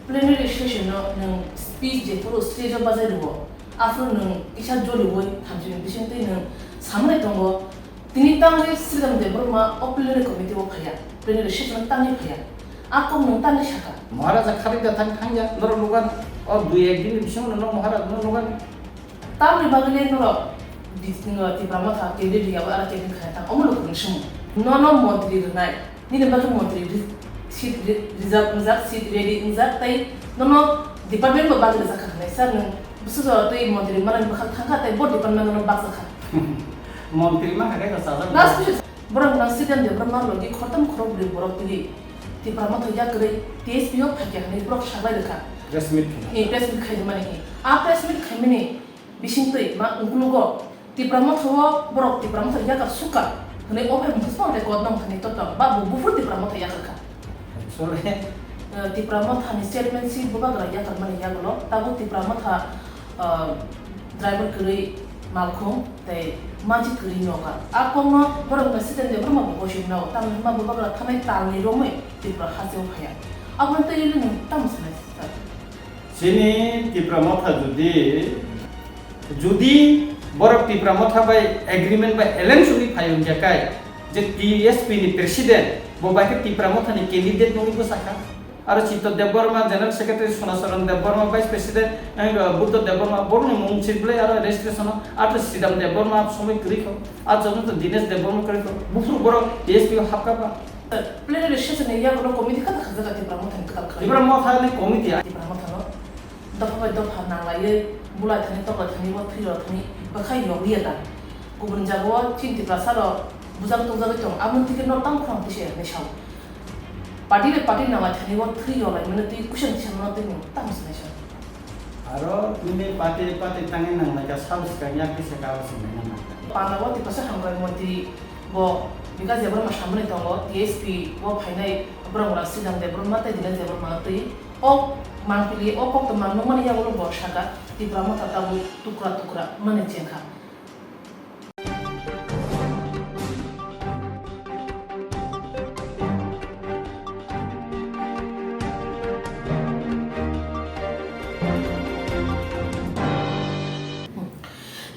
plenary session nung speech je puro stage of bazai ruo after nung isha joli woi thamjin bising te nung samne tongo tini tangre sidam de burma plenary committee wo phaya plenary session tangni phaya akong nung tangni shaka महाराजा खारिदा थांजा नर लोगन और दुई एक दिन बिसंग न महाराज न लोगन tamri bagale no distingo ti brahma tha ke de ya ala ke din khata omlo kun shum no montri nai ni de bagu montri sit rizak sit ready inzak tai no department ba bagale zakha nai sar no busu so tai montri maran bakha thanga tai bod department no bak zakha मंत्री मा हरे का साजा last borang nang sidan de brahma logi khotam khoro bri borok ti brahma tha ya kre TSPO phakya nai borok shabai lekha press meet press meet khai mane hi a press meet khai mane bisingtoi ma unglugo ti brahma thawa borok ti brahma tha ya ka suka hne ophai musma record nam thani to ba bu bufur ti brahma tha ya ka Sole ti brahma tha ni statement si buba gra ya ka mane ya golo tabu ti brahma tha driver kri malkhom te maji kri no ka akong no borok na siten de brahma bu boshim no tam ma buba gra thamai tal ni romoi ti bra haseu phaya abon te yele ni tam sna सिनी तिप्रामथा जुदी बरक Tipra Motha by agreement by election फायन जाकाय जे TSP नि president बोबाके तिप्रामथा नि candidate नोनि को साखा आरो Chitta Debbarma general secretary Sonasaran Debbarma vice president Buddha Debbarma बोरनि मुं छिबले आरो रेजिस्ट्रेशन आरो सिदाम देवबर्मा समय करिखो आ जनो तो दिनेश देवबर्मा करिखो बुफुर बरक TSP हाबकाबा plenary session ya golo committee ka kha ka ti brahma tha ka kha तिप्रामथा नि committee ti brahma tha no dafa dafa na la ye bula thani to thani wa phiro thani ba khai yo ri da kubun jago chin ti prasa ro buzang to jago tong amun ti no tang kham ti she ne shau party na wa thani wa phri yo la min ti kushan chhan no ti tang se sha आरो तुने पाटे तांगे नांना का साउस का या किसे का वस में ना pa na wa ti pasa ham ga mo ti bo biga jabra ma shamne to lo TSP wo phainai brong ra sidang de brong ma te dina jabra ma ti o mangpili o kok to man no mani ya golo bo shaka ti brahma tata bu tukra mane chenka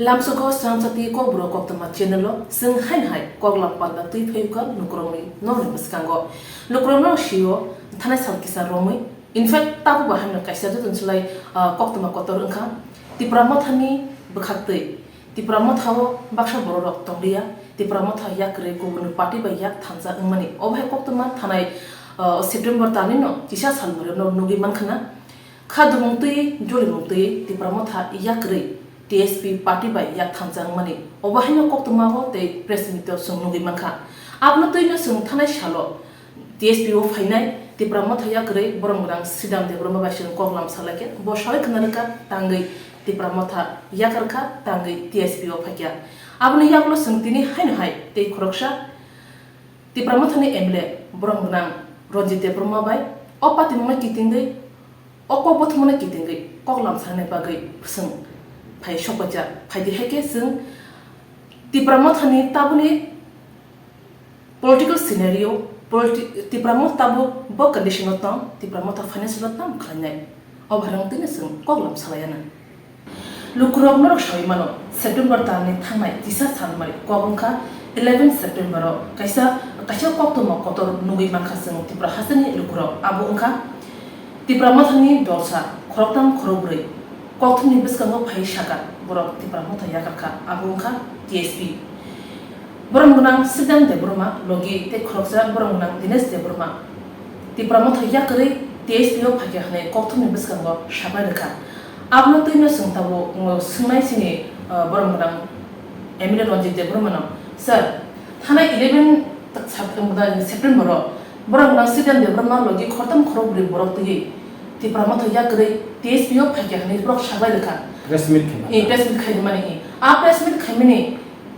lamsuko samsati ko bro kok to ma channel lo sing hai kok lam pa da tui pheu ka nukrong ni no ni maskango nukrong no shio thana sal kisa romui in fact tabu bahan ka sa dun sulai kok to ma kotor engka ti pramot hani bkhakte ti pramot hawo baksha boro rok tongria ti pramot ha yak re ko mun party ba yak thansa engmani obhai kok to ma thanai september tani no kisa sal boro no nugi mankhana khadung tui joli mung tui ti pramot ha yak re TSP party by yak thanjang mani obahino kok tuma ho te press meet sung nugi mankha apno toino sung thanai shalo TSP o phainai ti brahma thaya kre borong rang sidam de brahma basin koklam salake bo shai khnarka tangai ti brahma tha yakarkha tangai TSP o phakya apno yaklo sung tini hain hai te khoroksha ti brahma thani MLA borong rang ronjit de brahma bai opati mona kitingai okobot mona kitingai koklam sane bagai sung phai shokja phai di heke sung ti pramot hani tabuni political scenario ti pramot tabu bo condition otam ti pramot financial otam khanai obharang tin sung koklam salayana lukrok norok shoi mano september tani thangnai tisa salmari kobungkha 11 september kaisa kok to kotor nugi mankha sung ti pra hasani lukrok abu ungkha ti pramot hani dorsa khoroktam khorobrei kokthni biskango phai shaka borok ti pramot ya karkha abungkha TSP borong gunang sidam de burma logi te khoroksa borong gunang dines de burma ti pramot ya kare TSP o phakya hne kokthni biskango shabai rakha abno toino sungtabo sungai sini borong gunang MLA ronjit de burma no sir thana 11 september borong gunang sidam de burma logi khortam khorobri borok ti ti pramot ya kare TSP o phakya hne borok shabai rakha press meet press meet khai mane hi a press meet khai mane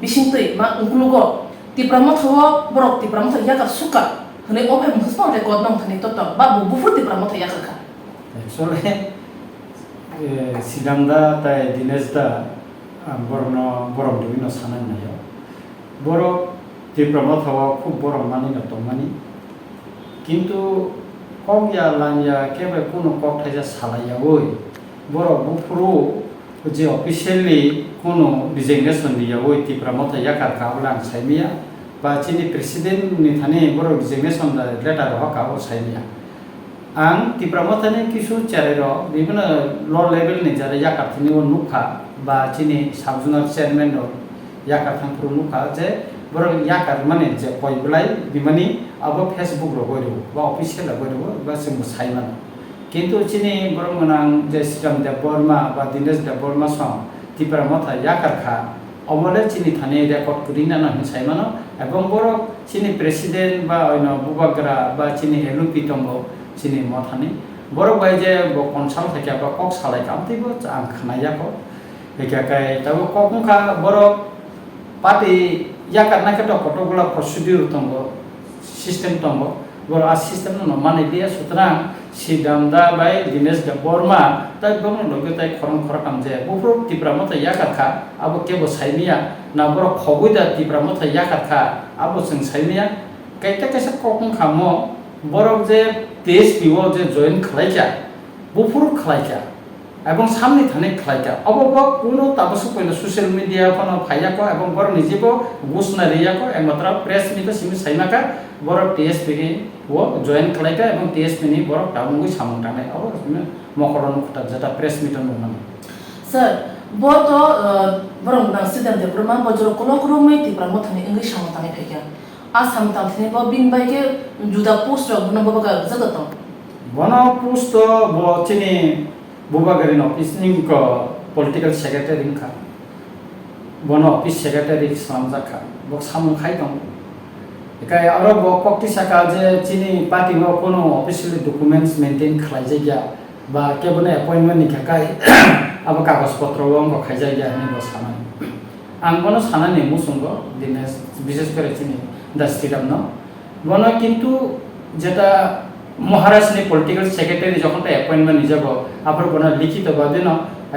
bisingtoi ma unglugo ti pramot ho borok ti pramot ya ka suka hne obhai musma record nam thani to ba bu bufur ti pramot ya ka सोले सिदामदा ताय दिनेश दा बरनो बरम दिनो सानाय नायो बरक तिप्रामथा खूब बरम मानि न तमानि किन्तु kogya lanya kebe kuno kok thaja salaya oi borok bufuru je officially kuno resignation diya oi Tripura motha yakar kablan saimia ba chini president ni thani borok resignation da letter ho ka o saimia ang Tripura motha ni kisu charero bibina low level ni jara yakar thini o nukha ba chini subzonal chairman ro yakar thang puru nukha je borok yakar mane je koi bulai bimani abo Facebook ro goiru ba official ro goiru ba sing saiman কিন্তু চিনি বরং নাং যে Shriram Debbarma বা Dinesh Debbarma সং Tripura motha yakar kha অবলে চিনি থানে রেকর্ড করি না হিংসাই মানো এবং বড় চিনি প্রেসিডেন্ট বা অন্য বুবাগ্রা বা চিনি এলুপি তঙ্গ চিনি মথানি বড় বাই যে কনসাল থাকে বা কক সালাই কামতিব আং খানাইয়াক একাকাই তাবো ককমখা বড় পার্টি ইয়াকার নাকেটা কতগুলা প্রসিডিউর তঙ্গ সিস্টেম তঙ্গ বড় আর সিস্টেম মানে দিয়া সুতরাং সিদামদা বাই দীনেশ দেব বর্মা তাই বড় লগে তাই খরম খরকাম যে বুফর Tripura motha yakar kha abo kebo saimia na boro khobuida Tripura motha yakar kha abo sing saimia kaita kaisa kokong khamo borok je TSP o je join khlaika bufur khlaika এবং সামনে থানে খাইকা অবব কোনো তাবসু কইনা social media কোন ফাইয়াকো এবং বড় নিজেবো ঘোষণা রিয়াকো একমাত্র press meet Simi সাইমাকা বড় টিএসপি নি ও জয়েন খাইকা এবং টিএসপি নি বড় টামুই সামংটানে অব মকরন খুটা যেটা প্রেস মিট নমান স্যার বতো বড় না সিদাম দে প্রমাণ বজর কোন ক্রমে Tripura motha ni ইংলিশ সামতানি ফাইকা আ সামতানি ব বিন বাইকে জুদা পোস্ট রগনা বাবা জাগাত বন পোস্ট ব চিনি Bubagarin office ni ko political secretary kha bono office secretary samja kha bok samung khai tong ekai aro bo kokti saka je chini party bo kono official documents maintain khlai jaya ba kebone appointment ni khakai abo kagos potro bo khai jaya ni bo saman ang bono sanani musungo dines বিশেষ করে chini das tidam no bono kintu jeta মহারাজ নি political secretary যখন appointment নিজাব আবার কোন লিখিত বাদেন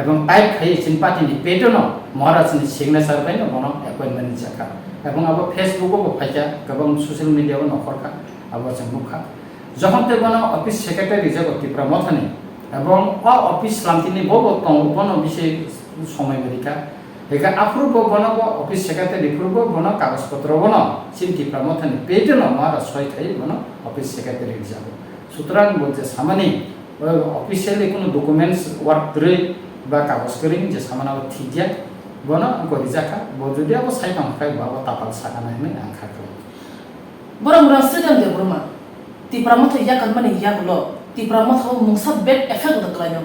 এবং type খাই চিন পার্টি নি পেটন মহারাজ নি সিগনেচার পাইন বন অ্যাপয়েন্টমেন্ট নিজাকা এবং আবার ফেসবুকও ফাইকা গোবাं সোশ্যাল মিডিয়াও নখরকা আবার মুখা যখন তে বন অফিস সেক্রেটারি যাব Tripura motha ni এবং অ অফিস লামতিনি বব তং বন বিষয় সময় মেরিকা একা আফরুব বন অফিস সেক্রেটারি ফুরব বন কাগজপত্র বন চিন Tripura motha ni পেটন মহারাজ সই খাই বন অফিস সেক্রেটারি যাব সুতরাং বলতে সামানি অফিসিয়ালি কোনো ডকুমেন্টস ওয়ার্ক করে বা কাগজ করে যে সামানা থিজিয়া বন করি জাকা বজুদি আবো সাইপাং খাই বাবা তাপাল সাকানা হেনে আংখা করে বড় মুরা সিদাম দে Varma Tripura motha yakar mane yaklo Tripura motha mungsa bad effect da klaino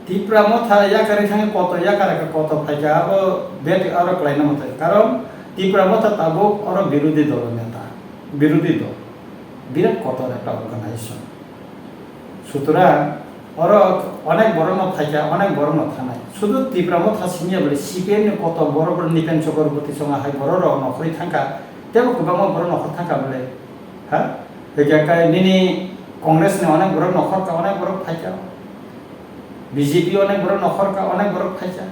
Tripura motha yakari thange কত yakara ka কত ফাইকা আবো বেট আর ক্লাইনা মতে কারণ Tripura motha তাবো আর বিরোধী দল নেতা বিরোধী দল বিরাট কত একটা অর্গানাইজেশন সুতরাং ওর অনেক বড় ন ফাইকা অনেক বড় ন থানায় শুধু Tripura motha সিনিয়া বলে সিপিএম কত বড় বড় নিপেন চক্রবর্তী সঙ্গে হাই বড় র নখরি থাকা তেও গোবাं বড় নখর থাকা বলে হ্যাঁ একাকাই নিনি কংগ্রেস নে অনেক বড় নখর কা অনেক বড় ফাইকা বিজেপি অনেক বড় নখর কা অনেক বড় ফাইকা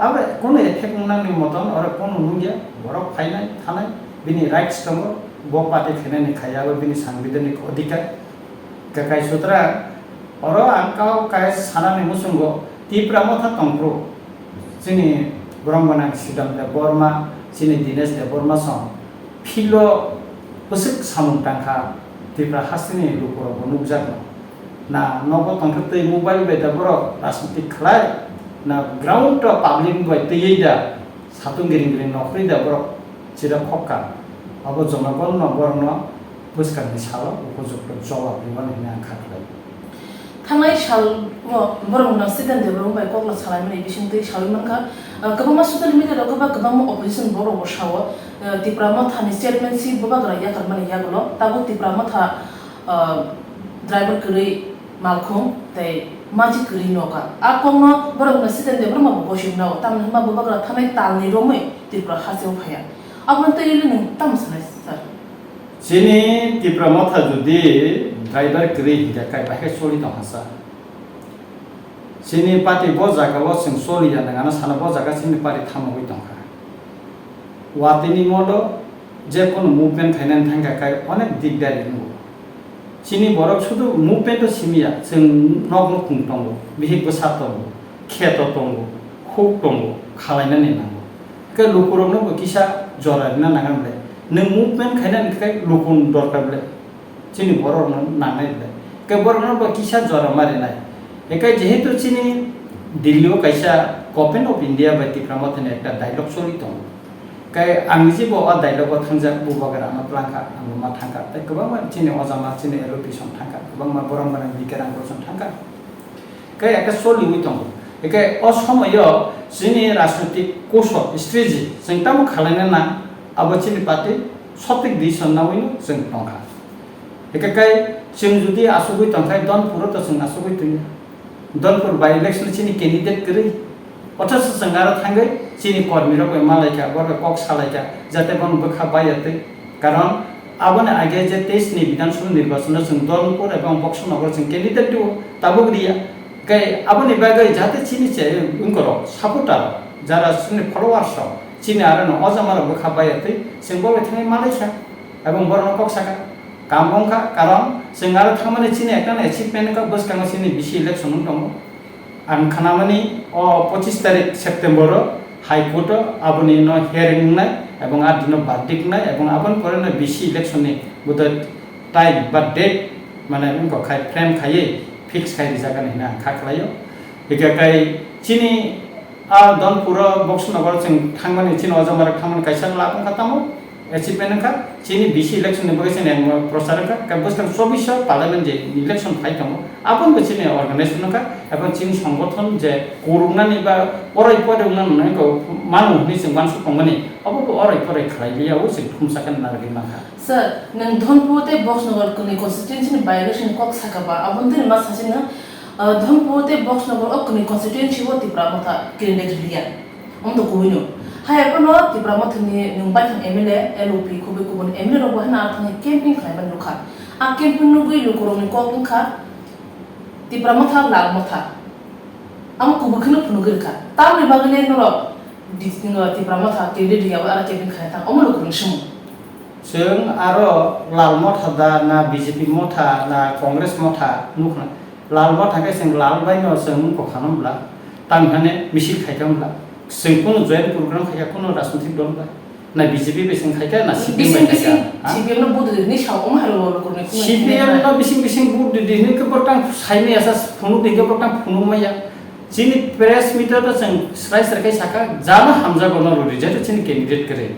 আবার কোন এফেক্ট নাংনি মতন আর কোন নুঙ্গিয়া বড় ফাইনাই থানায় বিনি রাইটস দङ bo party khene khaya ba bini সাংবিধানিক অধিকার কাকাই সুতরা অর আংকাও কাই সানানি মুসুঙ্গ Tripura motha tongpro চিনি ব্রহ্মনা সিদাম দে বর্মা চিনি দীনেশ দে বর্মা সং ফিলো বসক সামুং টাংখা Tripura হাসিনি লুকর বনুকজাক না নব তংখতে মোবাইল বেটা বড় রাজনীতি খলাই না গ্রাউন্ড পাবলিক বাই তৈইদা সাতুং গিরিং গিরিং নখরি দা বড় চিরা খপকা আবো জনগণ নগরন পুস্কারনি সাল উপযুক্ত জবাব দিবান হিনে আংখা খাই थांनाय साल बरं ना सिदाम दे बरं बाय कगला सालाय माने बिसिं दै सावै मानखा गोबां ससियेल मिडिया गोबां अपोजिशन बरो सावो Tripura motha ni chairmanship bobagra yakar mane yaglo tabo Tripura motha driver kri malkhum tai maji kri noka akongno boro na sidan de brama bo boshim no tam ma bobagra thanai talni romai Tripura haseu phaya abon to ilu ning tam sanai sir চিনি Tripura motha যদি driver করি হিদাকাই বাহে সলি দং হাসা চিনি party ব জায়গাও जों সলিয়া নাগানা সানা ব জায়গা চিনি পার্টি থামই দংখা ওয়াতিনি মড যে কোন মুভমেন্ট খাইনান থাঙ্গাকাই অনেক দিগদারি নু chini borok sudu movement to simia sing nok nok kung tongo bihik bo satongo kheto tongo khuk tongo khalaina ni nango ke lukurok no bo kisa jora na nangan ble ne movement khaina ni kai lukun dorkar ble chini borok no nangai ble ke borok no bo kisa jora mare nai ekai jehetu chini Delhi kaisa Government of India by Tipramothani ekta dialogue soli tongo kai angni jibo o dialogue thangjak bubagara ma plangka ang ma thangka tai kwbangma chini ojama chini elopison thangka kwbangma borong bana bikerang person thangka kai ekta soli ui tongo ekai o somoyo chini rajnitik kosok strategy jeng tamu khalaina na abo chini party sotik decision na wino jeng tongkha ekai kai jeng judi asugui tongkhai don puro to jeng asugui tunya Donpur by election chini candidate kiri, othos sengaro thangai chini kormi rok malaika borga kok salaika jate bon bokha bayate karon abone age je 23 ni বিধানসভা নির্বাচন song Donpur এবং Boxanagar song candidate do tabugriya kai abone bagai jate chini che unkoro supporter jara chini followers chini arano ojamar bokha bayate sengbo thangai malaika এবং borno kok saka কামবংখা কারণ সেঙ্গারো থামানে চিনি একটা না achievement কা বস কাঙ্গ চিনি বিসি ইলেকশন দङ আন খানামানি অ 25 তারিখ September high court আবনি ন hearing নাই এবং আর দিন ভার্ডিক্ট নাই এবং আবন পরে না বিসি ইলেকশন নি বুদ টাইম বা ডেট মানে উনকো খাই ফ্রেম খাইয়ে ফিক্স খাই জায়গা নাই না খাখলাयो একা কাই চিনি আ দনপুর বক্সনগর जों थांमानि चिनि अजामार थांमानि कायसा लाबन खातामो achievement ka chini bc election ni boy chini prosar ka campus kan 24 parliament je election fight tamo apon bo chini organization ka apon chini সংগঠন je koruna ni ba orai pore unan nai ko manu ni sing bansu pongani abo ko orai pore khlai liya o sing thumsakan nargi ma sir nang dhonpote boxnogor kuni constituency ni by election kok sakaba abon din ma sasina dhonpote boxnogor okuni constituency wo tipra mata candidate liya ondo kuino hai kono Tipramothani nungbai thang MLA LOP kubi kubun MLA ro bahna thang camping khlaiban lukha a camping nugui lukorong ko kha Tipramotha lagmotha am kubu khnu phunugir kha tamni bagale no distingo Tipramotha kede dia ara camping khlai thang omlo kurun shum जों आरो लालमथा दा ना BJP मथा ना कांग्रेस मथा नुखना लालमथा के जों लालबाय न जों को खानमब्ला तांहाने मिसिल खायखामब्ला जों कोन जयन प्रोग्राम खाया कोन राजनीतिक दल बा ना बीजेपी बेसिं खायखा ना सीपीएम खायखा सीपीएम न बुद नि साव अम हालो करने सीपीएम न बिसिं बुद दिनि के परतां साइने आसा फुनु दिगे परतां फुनु माया चिनि प्रेस मीटर त जों स्राय सरखाय साका जानो हामजा गनो रिजेक्ट चिनि कैंडिडेट करे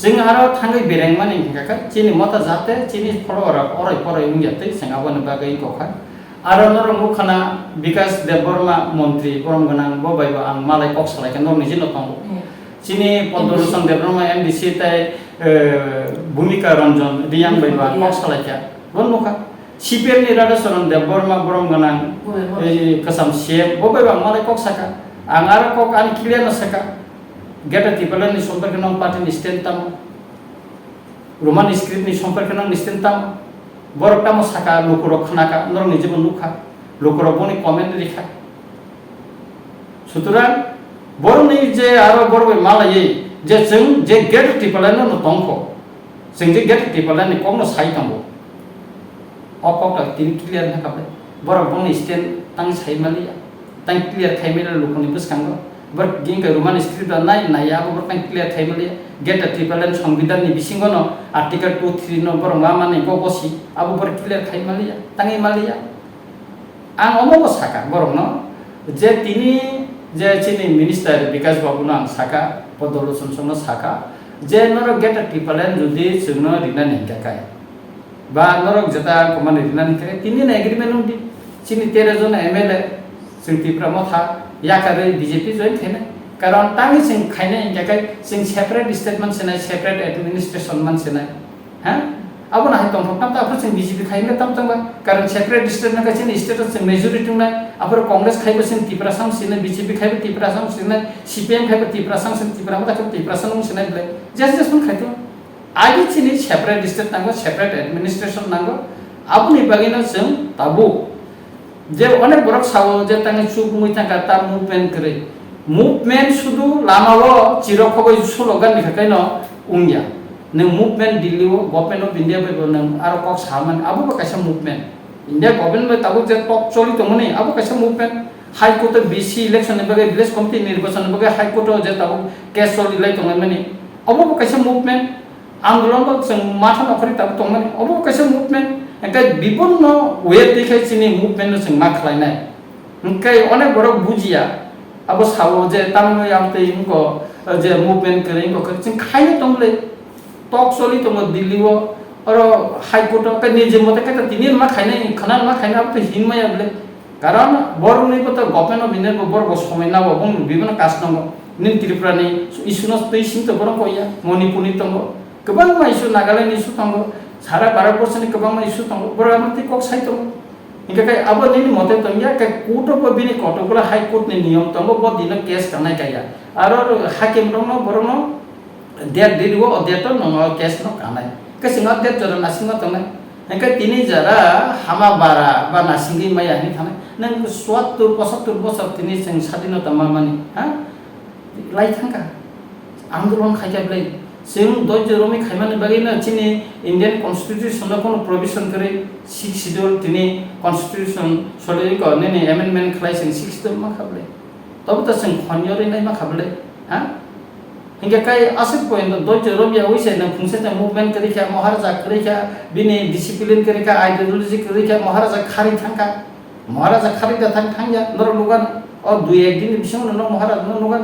जों आरो थांगै बेरें माने खाका चिनि मता जाते चिनि फलोवर अराय फराय उंयाते संगाबन बागै गखा आरो नर मुखना विकास देबबर्मा मंत्री परम गनां बबायबा आं मालाय कक सालायका नरनि जिनो तंग चिनि पद्मभूषण देबबर्मा एमडीसी ताय भूमिका रंजन रियां बायबा कक सालायका बनमुखा सीपीएम नि राधाचरण देबबर्मा परम गनां कसम सीएम बबायबा मालाय कक साका आं आरो कक आनि क्लियर न साका गेटा टिपलन नि सम्पर्क नं पार्टी नि स्टेन ताम रोमान स्क्रिप्ट नि सम्पर्क नं स्टेन ताम बरकटा म साका लोकरो खनाका नरनि जेबो नुखा लोकरो बनि कमेन्ट रिखा सुतरां बरनि जे आरो बरबै मालायै जे जों जे गेट टिपलन न तंखो जों जे गेट टिपलन नि कमनो साइ तंगो अकका तिन क्लियर ना काबे बरक बनि स्टेन तां साइ मालिया तां क्लियर खाइमेला लोकनि बसखांगो बर गिंग रोमान स्क्रिप्ट नाय नाया बर तां क्लियर खाइमेलिया गेट टिपलन संविधान नि बिसिंगनो आर्टिकल 23 नम्बर मा माने गबसि आबो बर क्लियर खाइमालिया तांगै मालिया आं अमो साका बरक न जे तिनी जे चिनि मिनिस्टर विकास बाबु नां साका पदलोचन संनो साका जे नर गेट टिपलन जुदि जोंनो रिना निकाय बा नरक जता कमाने रिना निकाय तिनी न एग्रीमेंट उंदि चिनि 13 जन एमएलए जों तिप्रामथा याकारे बीजेपी जइन थेने कारण तांगि जों खायने इंगाय जों सेपारेट स्टेटमेंट सेनाय सेपारेट एडमिनिस्ट्रेशन मान सेनाय हा अब ना तम तम ता जों बीजेपी खायने तम तम कारण सेपारेट स्टेट ना जों स्टेटस जों मेजॉरिटी ना अब कांग्रेस खायबो जों तिप्रासाम सेने बीजेपी खायबो तिप्रासाम सेने सीपीएम खायबो तिप्रासाम सेने तिप्रामथा खायबो तिप्रासाम सेने ब्ले जस्ट खायतो आगे चिनि सेपारेट स्टेट नांगो सेपारेट एडमिनिस्ट्रेशन नांगो आबुनि बागैना जों ताबु जे अनेक बरक सावो जे तांनि चुक मुइथांका ता मुभमेंट करे मुभमेंट सुदु लामाव चिरखबै स्लोगान निखायनो उंया nang movement diliwo government of India ba nang aro kok saman abo ba kaisa movement India government ba tabu je top choli to mone abo kaisa movement high court BC election ne bagai village committee nirbachan bagai high court je tabu case choli lai to mane abo ba kaisa movement आंदोलन को जों माथा नखरि ताबो तंगमानि अबो कैसे movement एंकाय विभिन्न वे देखाय चिनि movement जों मा खलायनाय एंकाय अनेक बरो बुजिया अब सावो जे तामनो यामते इनको जे मूवमेंट करे इनको जों खायनो तंगले टक सोलि तंग दिल्लीओ अरो हाई कोर्ट के निजे मते के तिनि मा खायनाय खनान मा खायना अब हिनमाया बले कारण बरनि पत गभर्नमेंट अफ इंडिया बरगो समयना बं विभिन्न कास्ट नंगो निन त्रिपुरानि इसुनस तैसिन तो बरं कोया मणिपुरनि तंगो गोबां मा इसु नागालेन्ड इसु तंगो सारा भारतवर्षनि गोबां मा इसु तंगो बरगामति कक साइ तंगो इनका अब निनि मते तंगिया के कोर्ट को बिनि कटकला हाई कोर्ट नि नियम तंगो ब दिन केस कानाय गाया आरो हाकिम दंनो बरनो डेट दिलिओ डेट नंगो केस न कानाय के सिंगा डेट जरा नासिंगा तंनाय इनका तिनि जरा हामा बारा बा नासिंगि माया नि थानाय नों 70 75 बছর तिनि जों स्वाधीनता मामानि हा लाइथांगा आंदोलन खायजाब्लै जों दय रमि खायमानि बागैना चिनि इंडियन कन्स्टिट्यूशन को प्रोविजन करे 6 शेड्यूल तिनि कन्स्टिट्यूशन सले को ने अमेंडमेंट खालाय जों 6 शेड्यूल मा खाबले तब त जों खन्यरे नाय मा खाबले हा हिंगे काय आसिक पॉइंट दय रमि ओइसे न फुंसे त मूवमेंट करे क्या महाराजा करे क्या बिनि डिसिप्लिन करे क्या आइडियोलॉजी करे क्या महाराजा खारि थांका महाराजा खारि दा थांया नर लुगान और दुई एक दिन बिसं न महाराज न लुगान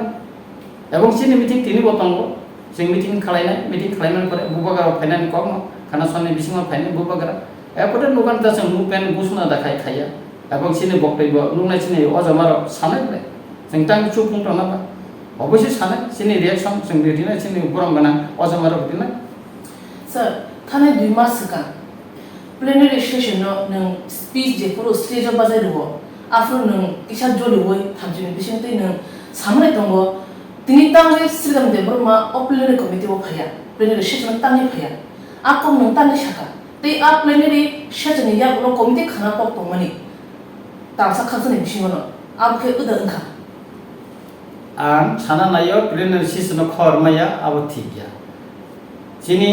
एवं चिनि मिटिं तिनि बतंगो जों मिटिं खालायनाय परे बुबागाराव फायनानै कम खानासननि बिसिङाव फायनाय बुबागारा एपटे नुगान दा जों मुभमेन्ट गुसना दाखाय खाया एबं सिनि बक्तब्य नुनाय सिनि अजमार सानाय बले जों तां चुपुं तनाबा अबयसे सानाय सिनि रिएक्शन जों दिना सिनि बरम गना अजमार दिना सर थानाय 2 मास सिगां प्लेनारि सेसनाव नों स्पीच जे पुरो स्टेजआव बाजायदो आफ्रो नों किसा जलिवै थामजिनि बिसिंतै नों सामनाय दङ तिनी तांगे श्रीराम देवबर्मा प्लेनारि कमिटी वो फया प्लेनारि सेशन तांगे फया आकम नों तांगे शाखा ते आ प्लेनारि सेशन या उनो कमिटी खाना पक तंगमानि तामसा खाखने बिसिङनो आबखे उदा ओंखा आं साना नायो प्लेनारि सेशन खरमाया आबो ठीक गया जिनि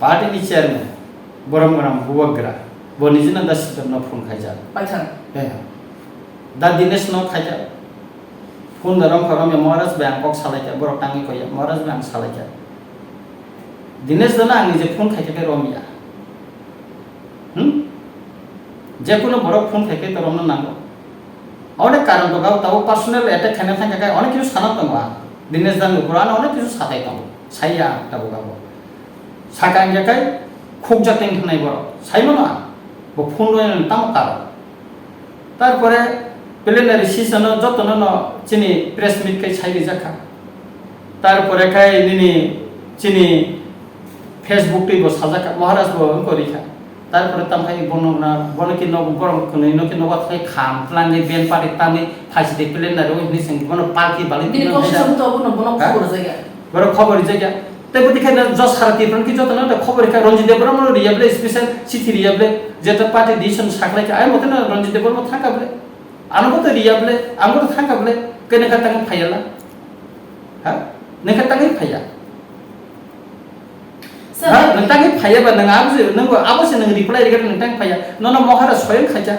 पार्टीनि चेयरमैन बरमग्राम बुबाग्रा बनिजना दा सिस्टम न फोन खायजा बायथान दा दिनेश न खायजा फोन दरम खरम महाराज बैंक कक सालायजा बर टांगि कया महाराज बैंक सालायजा दिनेश दना आंनि जे फोन खायके रमिया जे कोनो बर फोन खायके तरम नांगो अनेक कारण दं गाव ताव पार्सोनेल अटैक खायना थांगा अनेक किछु साना दं दिनेश दान पुरान अनेक किछु साथाय दं साया ताव गाव साकां जाकाय খুব জাতেন থানাই বড় সাইমনা ব ফোন লইন তাম কার তারপরে প্লেনারি সেশন যতন ন চিনি প্রেস মিট কাই ছাইলি জাখা তারপরে কাই নিনি চিনি ফেসবুক টিব সাজাকা মহারাজ ব করিখা তারপরে তামখাই বননা বনকি নব গরম কনে নকি নবা থাই খাম প্লানে বেন পারি তামি ফাইসি প্লেনারি ওই নিসিং বন পালকি বালি দিন কষ্ট তো বন খবর জায়গা বড় খবর জায়গা तब दिखाई जस खारती पर कि जतन त खबर का रंजित देवबर्मा रियाबले स्पेशल चिठी रियाबले जेता पार्टी डिसिजन साखलाय आय मते रंजित देवबर्मा थाकाबले आनको त रियाबले आंगो त थाकाबले केने का तंग फायला हा नेका तंग फाया हा नंतांग फाया बा नंग आबसे नंगो आबसे नंग रिप्लाय रिगा नंतांग फाया नन महाराज स्वयं खायजा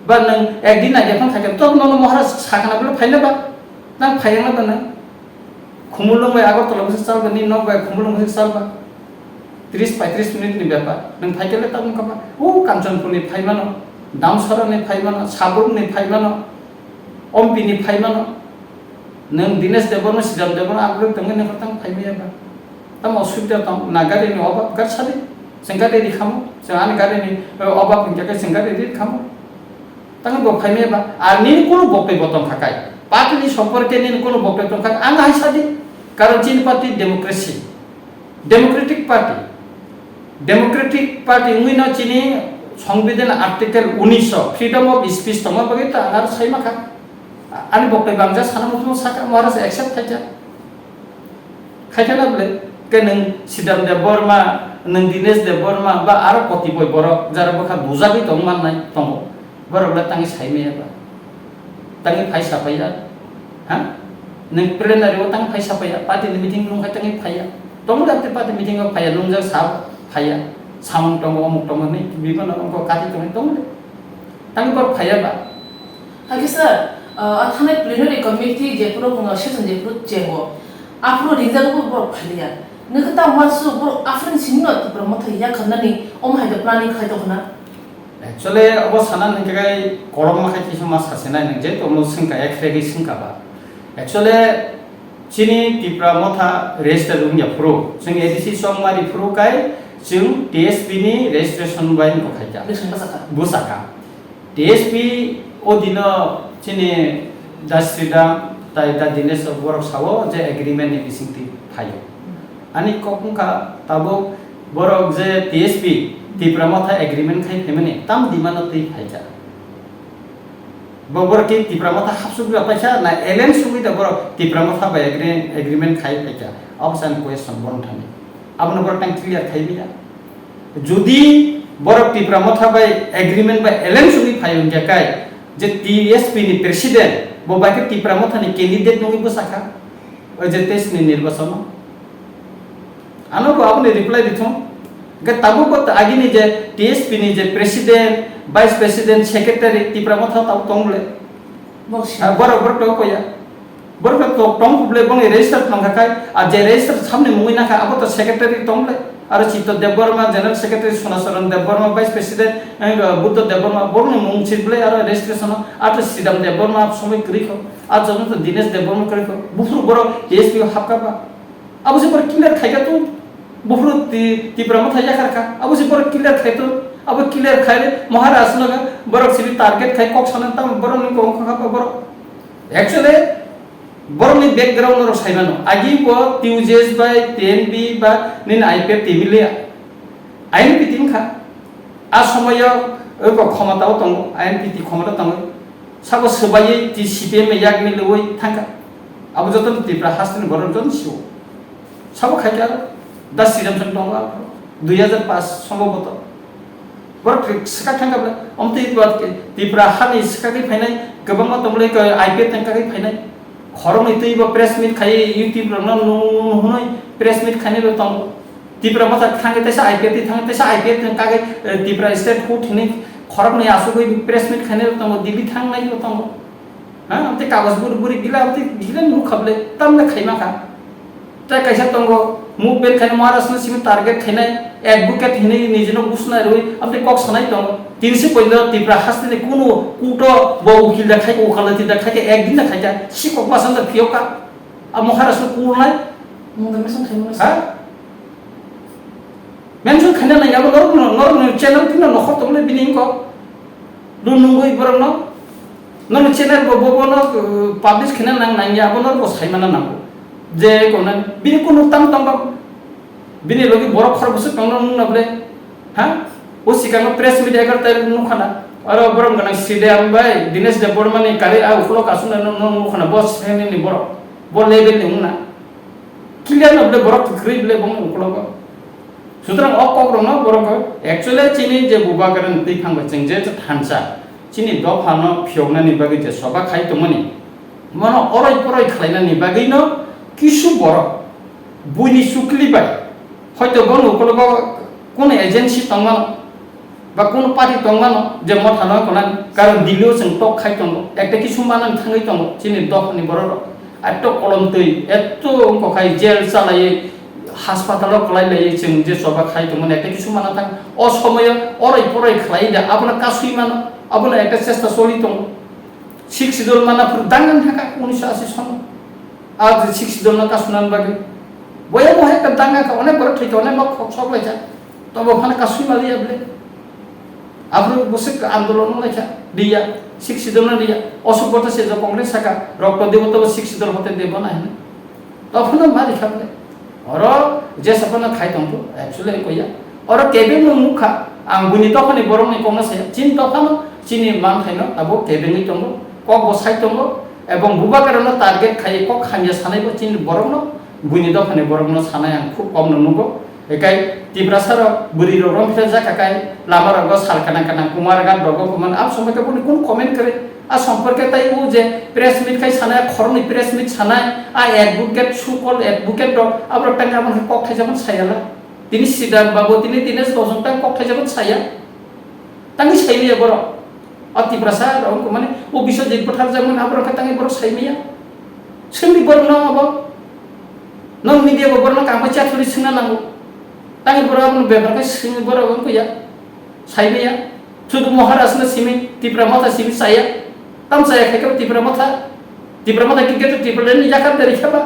बा नंग एक दिन आगे फन खायजा तो नन महाराज साखनाबले फायला बा नंग फायला बा नंग खुमुलुंग में आगर तलम से साल बनी नौ बाय खुमुलुंग से साल बा 30-35 मिनिट नि बेपा नों फाइकेले ताम कबा ओ कांचनपुरनि फाइमानो दामसरानि फाइमानो साबुरनि फाइमानो अम्पिनि फाइमानो नों दिनेश देवबर्मा श्रीराम देवबर्मा आगर तंगे ने फतां फाइमायाबा तम असुबिदा तम नागारिनि अभाब गारसादि सेंगारि खामो जोंहानि गारिनि अभाब निके सेंगारि खामो तंगे ब फाइमायाबा आनि कोनो बक्तब्य बतम थाकाय पार्टी सम्पर्के नि कोनो बक्तब्य थाकाय आं हाइसादि कारण चीन पार्टी डेमोक्रेटिक पार्टी उइना चीनी संविधान आर्टिकल 19 फ्रीडम ऑफ स्पीच तमा बगे त आर साइमाखा आनि बक्तब्य बांजा सानामतो साका महाराज एक्सेप्ट खायजा बले के नों श्रीराम देवबर्मा नों दिनेश देवबर्मा बा आरो कतिपय बर जारा बखा बुजाबि दं माननाय दं बरबला तांनि साइमायाबा तांनि फाइसा फैया हा नों प्लेनारियाव तां फाइसा फैया पार्टी मिटिं लंखाय तांनि फाइया tong da te party meeting of phaya lung ja sa phaya samung tong omuk tong ni bibon ko kati tong tang bor phaya ba Hagi sir, athanai plenary committee je pro bunga session je pro jengo. Afro rizal ko bor phaliya. Nekata masu bor afren sinno pro motha ya khanani om hai da planning khai to khana. Actually abo sanan ni kai kolom ma khai kisma sasena nang je to mo singka ekre gi singka ba. Actually chini tipra motha register ung ya pro sing edisi somari pro kai sing TSP ni registration bain ko khaja. Busaka. TSP odino chini dasrida ta dines borok sawo je agreement ni bisingti phayo ani kokungka tabo borok je TSP tipra motha agreement khai phemene tam dimano tei phaija borok ki tipra motha hapsu bi paisa na elen sumi da borok tipra motha ba agreement khai phaija option question bon thani abno borok tang clear khai biya jodi borok tipra motha ba agreement ba elen sumi phayo jakai je TSP ni president bo ba ke tipra motha ni candidate nungi busaka o je test ni nirbachon ano ko apne reply ditho ge tabu ko agi ni je TSP ni je president vice president secretary tipra motha tabu tongle bor to ko ya bor to tong ble bong register tong kai a je register samne mungui na ka abo to secretary tongle aro chito deborma general secretary sonasaran deborma vice president buddha deborma borne mung chible aro registration ato sidam deborma somai kriko a jon to dinesh deborma kriko bufru boro TSP hapka ba abu se bor clear khaiga to bufru ti prama thaya karka abu se bor clear khai to abu clear khai maharashtra naga bor sibi target khai kok sanan tam bor ni ko kha bor actually borni background ro saimano agi ko tujes by 10b ba nin IPF timile INP timkha a somoyo ko khomata tong INP khomata tong sabo sebaye ti CPM yak miloi thangka abu joton tipra hastin boron jon siu sabo khaika da siram jon tong 2005 সম্ভবত bor ska thangka bla omti tipra hani ska ki phainai gobang tomle ko IPF thangka ki phainai khorong itu iba press meet khai YouTube rang no hunoi press meet khane lo tong tipra mata thange tesa IPF thange tesa IPF thang ka tipra state court ni khorong ni asu koi press meet khane lo tong dibi thang nai lo tong ha amte kagaz buri gila amte gila nu khable tam na khaima ka ta kaisa tong mu ben khane maharashtra sim target khane advocate hine nijino busna roi amte kok sanai tong 300 पहिलो तिप्रा हास्ने कुनो कुटो बौ उकिल देखाइ को खलति देखाइ एक दिन देखाइ सिको पसन्द फियोका अब महाराष्ट्र कुनलाई मुंगा मेसन खाइमो हा मेन्सन खाना नै अब नर च्यानल किन नखर तमले बिनिङ को लुनुगै बरन नन च्यानल बबन पब्लिश खिना नां नां या बन को साइमाना नांगो जे कोन बिनि कुनो तम बिनि लगे बर खरबस तंग नबले हा o sikang press media kar tar nu khana aro borom gana sidam bai dinesh deborma ni kare a uklo kasuna nu khana boss ni bor level ni una clear no ble borok grip le bong uklo ko sutrang ok ko no borok actually chini je buba karan ti khang ba ching je thansa chini do phano phiogna ni bagi je soba khai to mani mano oroi poroi khlaina ni bagi no kisu borok buini sukli bai hoyto bon uklo ko কোন agency তংমান বা কোন party তংমান যে মথানো কোনা কারণ দিলেও जों টক খাই তং একটা কিছু মানান থাঙ্গই তং চিনি দখনি বড় এত কলম তৈ এত অঙ্ক খাই জেল চালাই হাসপাতাল কলাইলাই जों যে সবা খাই তং একটা কিছু মানা থাং অসময় অরই পরই খাই দা আপনা কাসুই মান আপনা একটা চেষ্টা চলি তং শিক্ষিদল মানা পুরো দাঙ্গান থাকা 1980 সন আজ শিক্ষিদল না কাসুনান বাগে বয়া বয়া একটা দাঙ্গা কা অনেক বড় ঠিক অনেক মক সব লাইছা তবে ওখানে কাসুই মালিয়া বলে আপনি বসে আন্দোলন লেখা দিয়া শিক্ষিত না দিয়া অসুবিধা সে যে কংগ্রেস শাখা রক্ত দেব তবে শিক্ষিত হতে দেব না তখন মা লেখা বলে ওর যে সপনা খাই তন্তু অ্যাকচুয়ালি কইয়া ওর কেবে মুখা আঙ্গুনি তখন বরং কংগ্রেস চিন তখন চিনি মান খাইনো তাবো কেবে নি তঙ্গ কক বসাই তঙ্গ এবং বুবা কারণ টার্গেট খাই কক খামিয়া সানাইব চিন বরং বুনি তখন বরং সানাই খুব কম নুগো ekai tibra saro buri rorong kita jakakai lama rogo sal kanang kumar gan rogo kuman ab sampai ke pun komen kere a সম্পর্কে তাই ও যে প্রেস মিট খাই সানায় খরনি প্রেস মিট সানায় আ অ্যাডভোকেট সুকল অ্যাডভোকেট রক আবার টাঙ্গা আমার কক্ঠাই যেমন সাইয়ালা তিনি সিদাম বাবু তিনি দিনেশ দশটা কক্ঠাই যেমন সাইয়া তাঙ্গি সাইলিয়া বড় অতি প্রসার রক মানে ও বিশ্বজিৎ পঠার যেমন আবার তাঙ্গি বড় সাইমিয়া সেমনি বড় না আবার নন মিডিয়া বড় না কামা চাতুরি সিনা নাঙ্গো তাঙ্গি বড় আপন বেবরকে সিমি বড় গন কইয়া সাইমিয়া শুধু মহারাষ্ট্র সিমি ত্রিপুরা মাথা সিমি সাইয়া tam saya kaya Tibra Mata kita Tibra ni jakan dari siapa?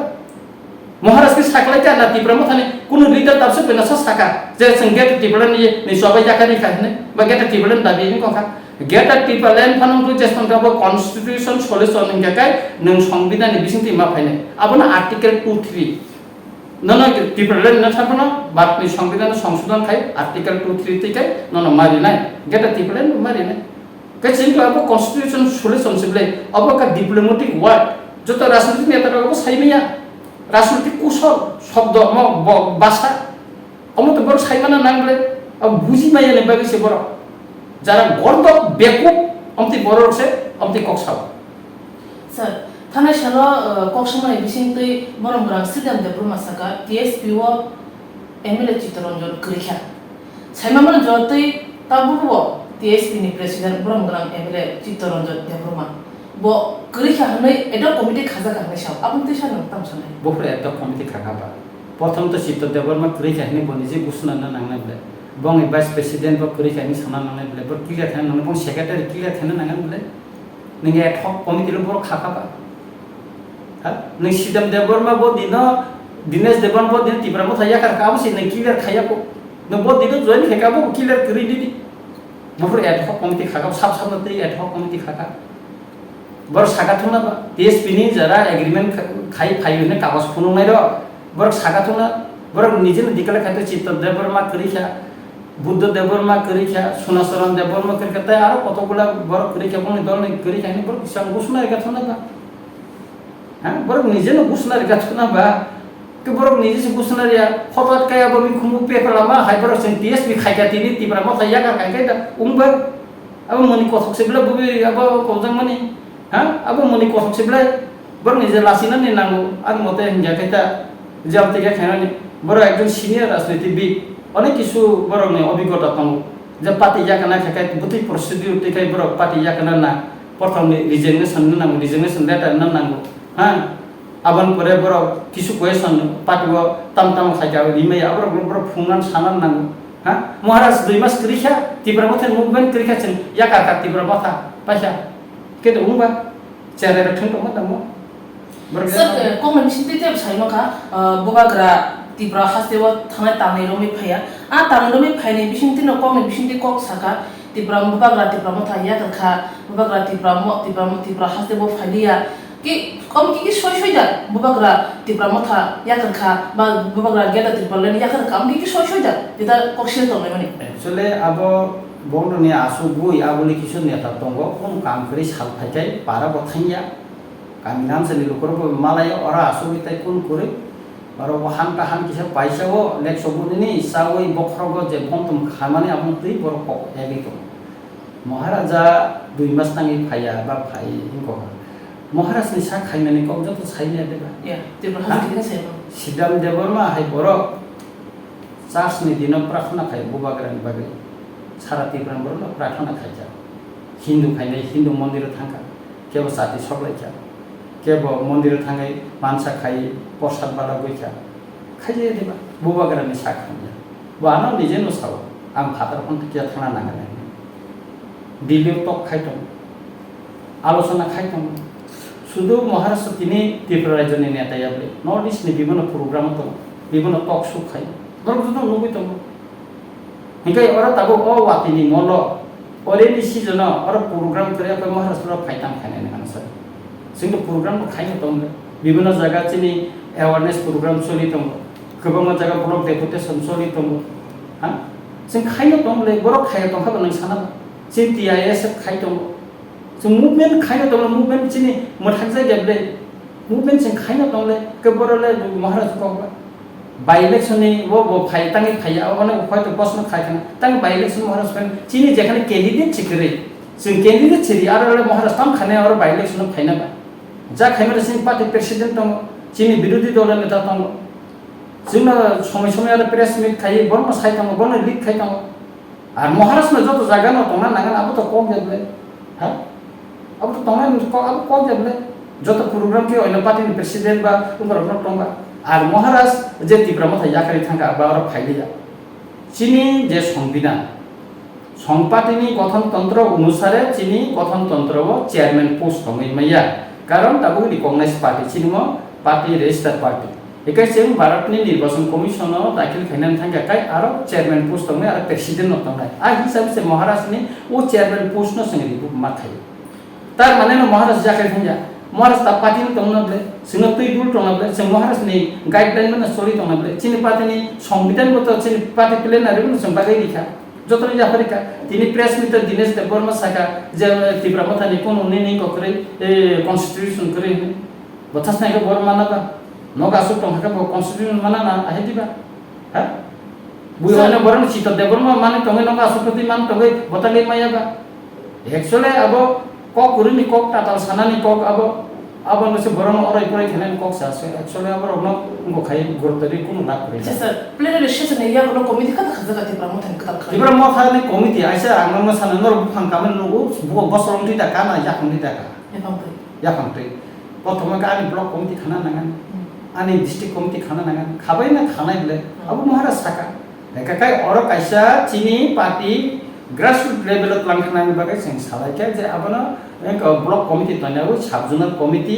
Maharashtra sakla kan Tibra Mata ni kuno leader tapse penasa saka. Jadi sengget Tibra ni sobat jakan ni kan ni. Bagai Tibra tapi ni kau kan. Kita Tibra lain panang tu just mengapa constitution solution ni jakai nung সংবিধান ni bising timah paine. Apa na article 2-3. Nona Tibra lain na thapa na bat ni সংবিধান সংশোধন kai article 2-3 ti kai nona mari nai. Kita Tibra lain mari nai. Kecil apa constitution solution sebelah apa ka diplomatic word joto রাজনৈতিক নেতারা apa সাইমিয়া রাজনৈতিক কুশল শব্দ ভাষা অমত বড় সাইমানা নাংলে বুঝি মাইয়া নে বাগিছে বড় যারা গর্দ বেকুব অমতি বড় রছে অমতি ককসাও স্যার থানা শালো ককসময় বিসিং তুই বরং বরং সিদাম দে ব্রহ্মাসাকা টিএসপি ও এমএলএ চিত্তরঞ্জন করিখা সাইমামন জতই তাবুবো TSP ni Presiden Burung MLA Cittoranjan Debroma. Bo kerja hanai ada komite khaza karena siapa? Apa itu siapa yang tahu sana? Bo pernah ada komite khaza apa? Pertama tu Citto Debroma kerja ini bonisi busna nana nana bela. Bang Vice Presiden bo kerja ini sana nana bela. Bo kerja thana nana bang Secretary kerja thana nana bela. Nengi ad hoc komite lu bo khaza apa? Ha? Nengi Citto Debroma bo Dinesh Debroma bo dino Tibra Mata ya kerja apa sih? Nengi kerja kaya ko. Nengi bo dino join kerja bo kerja kerja di. Bufur ad hoc komite khaga sab nanti ad hoc komite khaga bor sagathuna ba TSP ni jara agreement khai phaiune kaগজ phunungnai ro bor sagathuna bor nije dikala khaite Citto Debroma korikha Buddha Debroma korikha Sunasaran Debroma korikha tai aro kotogula bor korikha boni dol ni korikha ni bor kisang busna gathuna ba ha bor nije no busna gathuna ba ke bor nije se busna ya khotot kaya bo mi khumu paper lama hai bor sen TSP khaika tini Tibra Mata ya ka kai da umbar abo moni kothok sebla bubi abo kojang mani ha abo moni kothok sebla bor nije lasina ni nango ar mote hinja kaita jam থেকে খানি বড় একজন senior রাজনীতিবিদ অনেক কিছু বড় অভিজ্ঞতা তং যে পার্টি জাকানা খাই বুতি প্রসিডিউর থেকে বড় পার্টি জাকানা না প্রথম রিজিগনেশন নাঙ্গো রিজিগনেশন লেটার নাঙ্গো হ্যাঁ aban pore boro kisu question patgo tam khaja rimai abro boro phungnan sanan nang ha Maharashtra 2 mas kerja Tibra Mata movement kerja chen ya ka Tibra Mata pasha kedo umba cara thung to mata mo sir komen sinte te sai maka bobagra Tibra hasewa thana tanai romi phaya a tanai romi phaine bisinte no komen bisinte kok saka Tibra bobagra Tibra Mata ya ka bobagra Tibra hasewa phailia कि कम की सोई जा Bubagra Tibra Mata या करखा बा बुबागरा गेटा Tibra लेन या करखा कम की सोई जा जेता कोक्सिल तो नहीं बने एक्चुअली अब बंगनि आसु बुई आबुनि किसु नेता दंगो कोन काम करि साल फाइथाय पारा बथाइया कामि नाम से लोकर मालाय अरा आसु बिताय कोन करे और वहान का हान किसे पैसाओ लेक सबुनि सावै बखरगो जे बंतम खामानि आबुन तै बरको एगै तो महाराजा 2 मास नाङि फाया बा phi हिंको Maharashtra sak khainani kok joto saini adeba ya Tibra hasil saya Sidam Debroma hai boro church ni dino prarthana khai bobagra ni bagai sara Tibra boro prarthana khai ja Hindu khainai Hindu mandir thangka kebo sati soklai ja kebo mandir thangai mansa khai prasad bala goicha khaije adeba bobagra ni sak khanja bana nije no saw ang phatar kon kia thana nangane dilio tok khaitong আলোচনা খাইতাম শুধু মহারাষ্ট্র তিনি ত্রিপুরা রাজ্যের নেতা যাবে north east নি বিভিন্ন programme তো বিভিন্ন টক শো খাই ধরো তো নবি তো হিকাই ওরা তাবো ও ওয়াতিনি মল অলরেডি সিজন ওরা প্রোগ্রাম করে কই মহারাষ্ট্র ফাইতাম খানে না স্যার সিঙ্গল প্রোগ্রাম খাইনো তো বিভিন্ন জায়গা চিনি অ্যাওয়ারনেস প্রোগ্রাম চলি তো गोबां জায়গা ব্লক ডেপুটেশন চলি তো হ্যাঁ जों खाइनो तो बर खाय तो खाबो नों साना जों टिआइएस खाइ तो जों मुभमेन्ट खाइनो तो मुभमेन्ट चिनि मथाक जाय देबले मुभमेन्ट जों खाइनो तो के बरले महाराज को बाई इलेक्शन नि वो फाइ तांगे फाइ अने हयतो प्रश्न खायखाना तांगे बाई इलेक्शन महाराज पेन चिनि जेखाने कैंडिडेट छिकरे जों कैंडिडेट छिरि आरो महाराज ताम खाने आरो बाई इलेक्शन फाइना बा जा खाइमारे जोंनि पार्टी प्रेसिडेंट दङ चिनि विरोधी दल नेता दङ जोंना समय समय आरो प्रेस मिट खाइ बर्न साइ दङ बर्न लिक खाइ दङ आरो महाराज न जतो जागा न दङ नांगन अब तो कम जाबले हा अब तो दङ अब कम जाबले जतो प्रोग्राम के ओइला पार्टी प्रेसिडेंट बा उमर न दङ আর মহারাজ যে তীব্রমথা ইয়াকারি থাকা বা আর ফাইলিয়া চিনি যে সংবিধান সংপাতিনি গঠনতন্ত্র অনুসারে চিনি গঠনতন্ত্র চেয়ারম্যান পোস্ট হইমাইয়া কারণ তাবু রিকগনাইজ পার্টি চিনিম পার্টি রেজিস্টার পার্টি একাই जों भारतनि निर्वाचन कमिशनाव दाखिल खालामनानै थांगा काय आरो चेयारमैन पोस्ट दङ आरो प्रेसिडेंट दङ आ हिसाबै से महाराजनि ओ चेयारमैन पोस्ट न जों रिबु मा थायो तार माने महाराज जाकारि थांगा महाराज ता पार्टी दङनब्ले जोंनो तै रुल दङनब्ले जों महाराजनि गाइडलाइन मन सरि दङनब्ले चिनि पार्टीनि संविधान मत चिनि पार्टी प्लेन आरो जों बागै लिखा जतन जाफरिका तिनी प्रेस मिट दिनेश देबबर्मा साका जे तीव्रमथानि कोन उन्नि ककरै कन्स्टिट्यूशन करे बथास नायको बर मानाबा नगासु टंका कन्स्टिट्यूशन मानाना आहेदिबा हा बुयना बरन चित देबबर्मा माने टंगे नगासु प्रति मान टंगे बताले मायाबा एक्चुअली अब क कुरुनि क टाटाल सानानि क अब नसे बरन अराय पराय खेनानि क सासे एक्चुअली अब रगन उनको खाय गुरुतरि कुनु ना करे सर प्लेनरी सेसन या गनो कमिटि खा खजा तीव्रमथानि कथा तीव्रमथानि कमिटि आइसा आंगन सानो नर बुफां कामन नुगो बसरंति दा काना याखंनि दा याफांतै प्रथम गानि ब्लक कमिटि खाना नांगन आनि डिस्ट्रिक्ट कमिटि खाना नांगन खाबाय ना खानाय बले अब महाराज साका काकाय और काइसा चिनि पार्टी ग्रासरूट लेवल लांखानानि बागै जों सालायखे जे आबनो एक ब्लक कमिटि तनाव साब जुनार कमिटि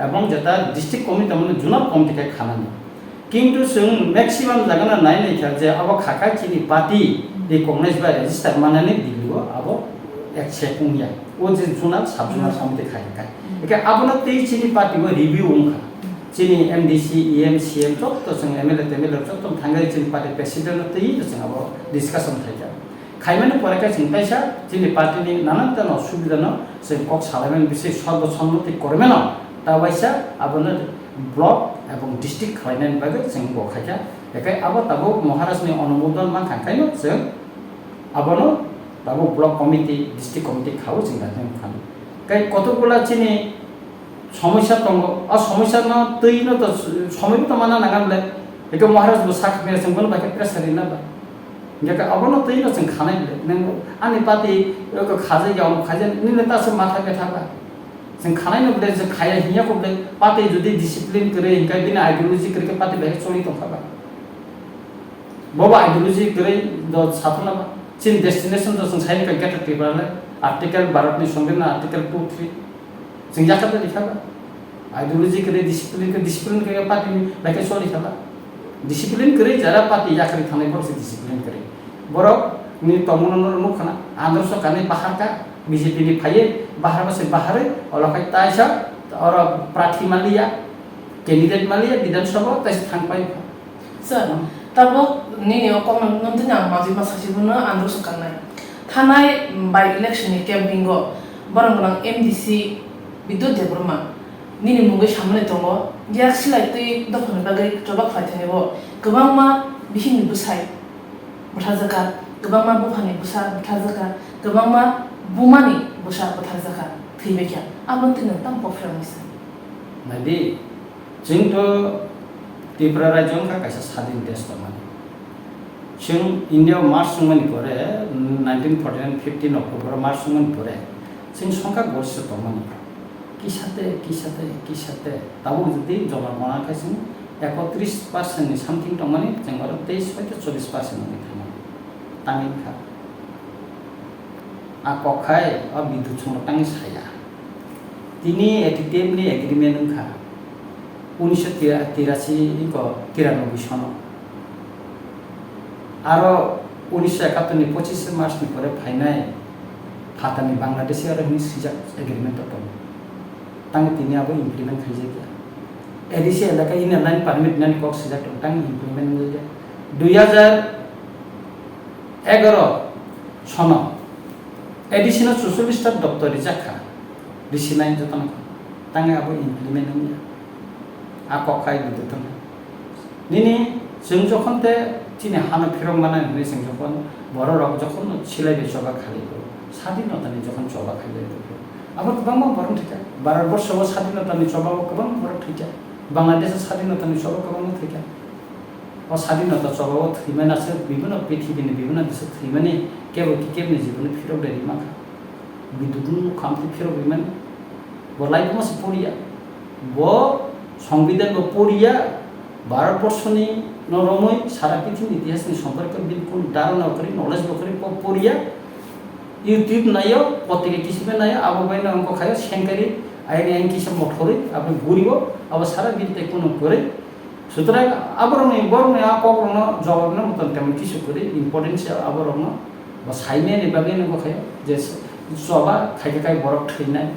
एवं जेता डिस्ट्रिक्ट कमिटि तमने जुनार कमिटि के खानानि किंतु जों मैक्सिमाम जागोन नायनायखा जे अब खाका चिनि पार्टी रिकगनाइज बाय रेजिस्टार मानानि दिलियो अब एक सेकुंया ओ जे जुनार साब जुनार कमिटि खायखाय एके आबनो तै चिनि पार्टी वो रिव्यू उंखा चिनि एमडीसी ईएमसीएम तो जों एमएलए टेमएलए तो थांगाय चिनि पार्टी प्रेसिडेंट तै जों अब डिस्कशन थायजा खाइमाने परायका जों पैसा चिनि पार्टीनि नानान असुबिधा न जों कक सालायमेन बिसे सर्वसम्मति करमेन ताबायसा आबनो ब्लक एवं डिस्ट्रिक्ट खालायनायनि बागै जों बखायजा एकाय अब ताबो महाराजनि अनुमोदन मा थांखायनो जों आबनो ताबो ब्लक कमिटि डिस्ट्रिक्ट कमिटि खाव जों दाजों खान काय कतगुला चिनि समस्या दङ आ समस्या न तैनो त समय त माना नागामले एके महाराज बो साख मेरे जों बन बाके प्रेसार ना बा जेका अबनो तैनो जों खानाय नों आनि पार्टी खाजे गाव खाजे निने तासे माथा बेथा बा जों खानाय नबले जों खाया हिया कोबले पार्टी जुदि डिसिप्लिन करे हिकाय बिना आइडियोलॉजी करे पार्टी बेहे चली दंखाबा बाबा आइडियोलॉजी करे द साथना बा चिन डेस्टिनेशन जों साइन का गेट टेबल आर्टिकल भारतनि संविधान आर्टिकल 2-3 जों जाखाबा लिखाबा आइडियोलॉजी करे डिसिप्लिन करे पार्टी बेहे चली थाबा डिसिप्लिन करे जरा पार्टी जाखरि थानाय बरसे डिसिप्लिन करे बरक नि तमननर नुखाना आदर्श काने बाहर का बीजेपी नि फाये बाहर बसे बाहर अलखाय ताइसा और प्रार्थी मालिया कैंडिडेट मालिया विधानसभा ताइस थांपाय सर ताबो निनि अकम नमदिना माजि मासासिबुनो आदर्श कानाय थानाय बाय इलेक्शन नि कैंपिंग बरंगलां एमडीसी विद्युत देबरमा निनि मुंगै सामने दङ या सिलाइतै दखन बागै जबाब फायथानेबो गोबां मा बिहिनि बुसाय बुथाजका गोबां मा बुफानि बुसा बुथाजका गोबां मा बुमानि बुसा बुथाजका थैबेखा आबन्तिनो ताम पफ्रामिस नादि जोंथ त्रिपुरा राज्यों का कैसा स्वाधीन देश दमान जों इंडिया मार्च संमनि परे 1949 15 अक्टोबर मार्च संमनि परे जों संख्या गरस दमान किसाते ताबो जुदि जमा मनाखै जों 31% नि सामथिं दमानि जों आरो 23-24% नि थामा तांगिखा आ कखाय आ विद्युत संरक्षण साया तिनी एटिटेमनि एग्रीमेंट उनखा 1983 को 93 सन आरो 1971 नि 25 मार्च नि परे फाइनाय फातानि बांलादेश आरो नि सिजाक एग्रीमेंट दं तांग तिनी आबो इमप्लिमेंट खाइजे गया एडिसी एलाका इन लाइन परमिट नान कक सिजाक तांग इमप्लिमेंट गया 2011 सन एडिशनल 44 टा दप्तर जाखा रिसिनाय जतन तांग आबो इमप्लिमेंट गया आ कखाय बिदुतन निनि जों যখন তে চিনি হানা ফিরং মানে जों যখন বড় রক যখন ছিলাইবে চবা খালিব স্বাধীনতানি যখন চবা খাইলাইব আবার गोबां বরং থিকা ভারতবর্ষও স্বাধীনতানি চবাও गोबां বরং থিকা বাংলাদেশের স্বাধীনতানি চবাও गोबां থিকা ও স্বাধীনতা চবাও থিমানা আছে বিভিন্ন পৃথিবীনি বিভিন্ন দেশে থিমানি কেবনি জীবনে ফিরক দেরি মাখা বিদ্যুৎ খামতি ফিরক বিমান বলাইব মাস পড়িয়া ব সংবিধান ব পড়িয়া ভারতবর্ষনি নরমই সারা পৃথিবীর ইতিহাসনি সম্পর্কে বিলকুল ধারণা করি নলেজ করি পড়িয়া ইউটিউব নাইও পত্রিকা কিসিমে নাইও আবহাওয়া অঙ্ক খাইও সেঙ্কারি আইনে আইন কিসব মঠরি আপনি ঘুরিব আবার সারা বিলতে কোনো করে সুতরাং আবরণ বরং কখনো জবাব না মতন তেমন কিছু করে ইম্পর্টেন্স আবরণ বা সাইনে বাগে নঙ্গ খাইও যে চবা খাইতে খাই বরফ থৈনাय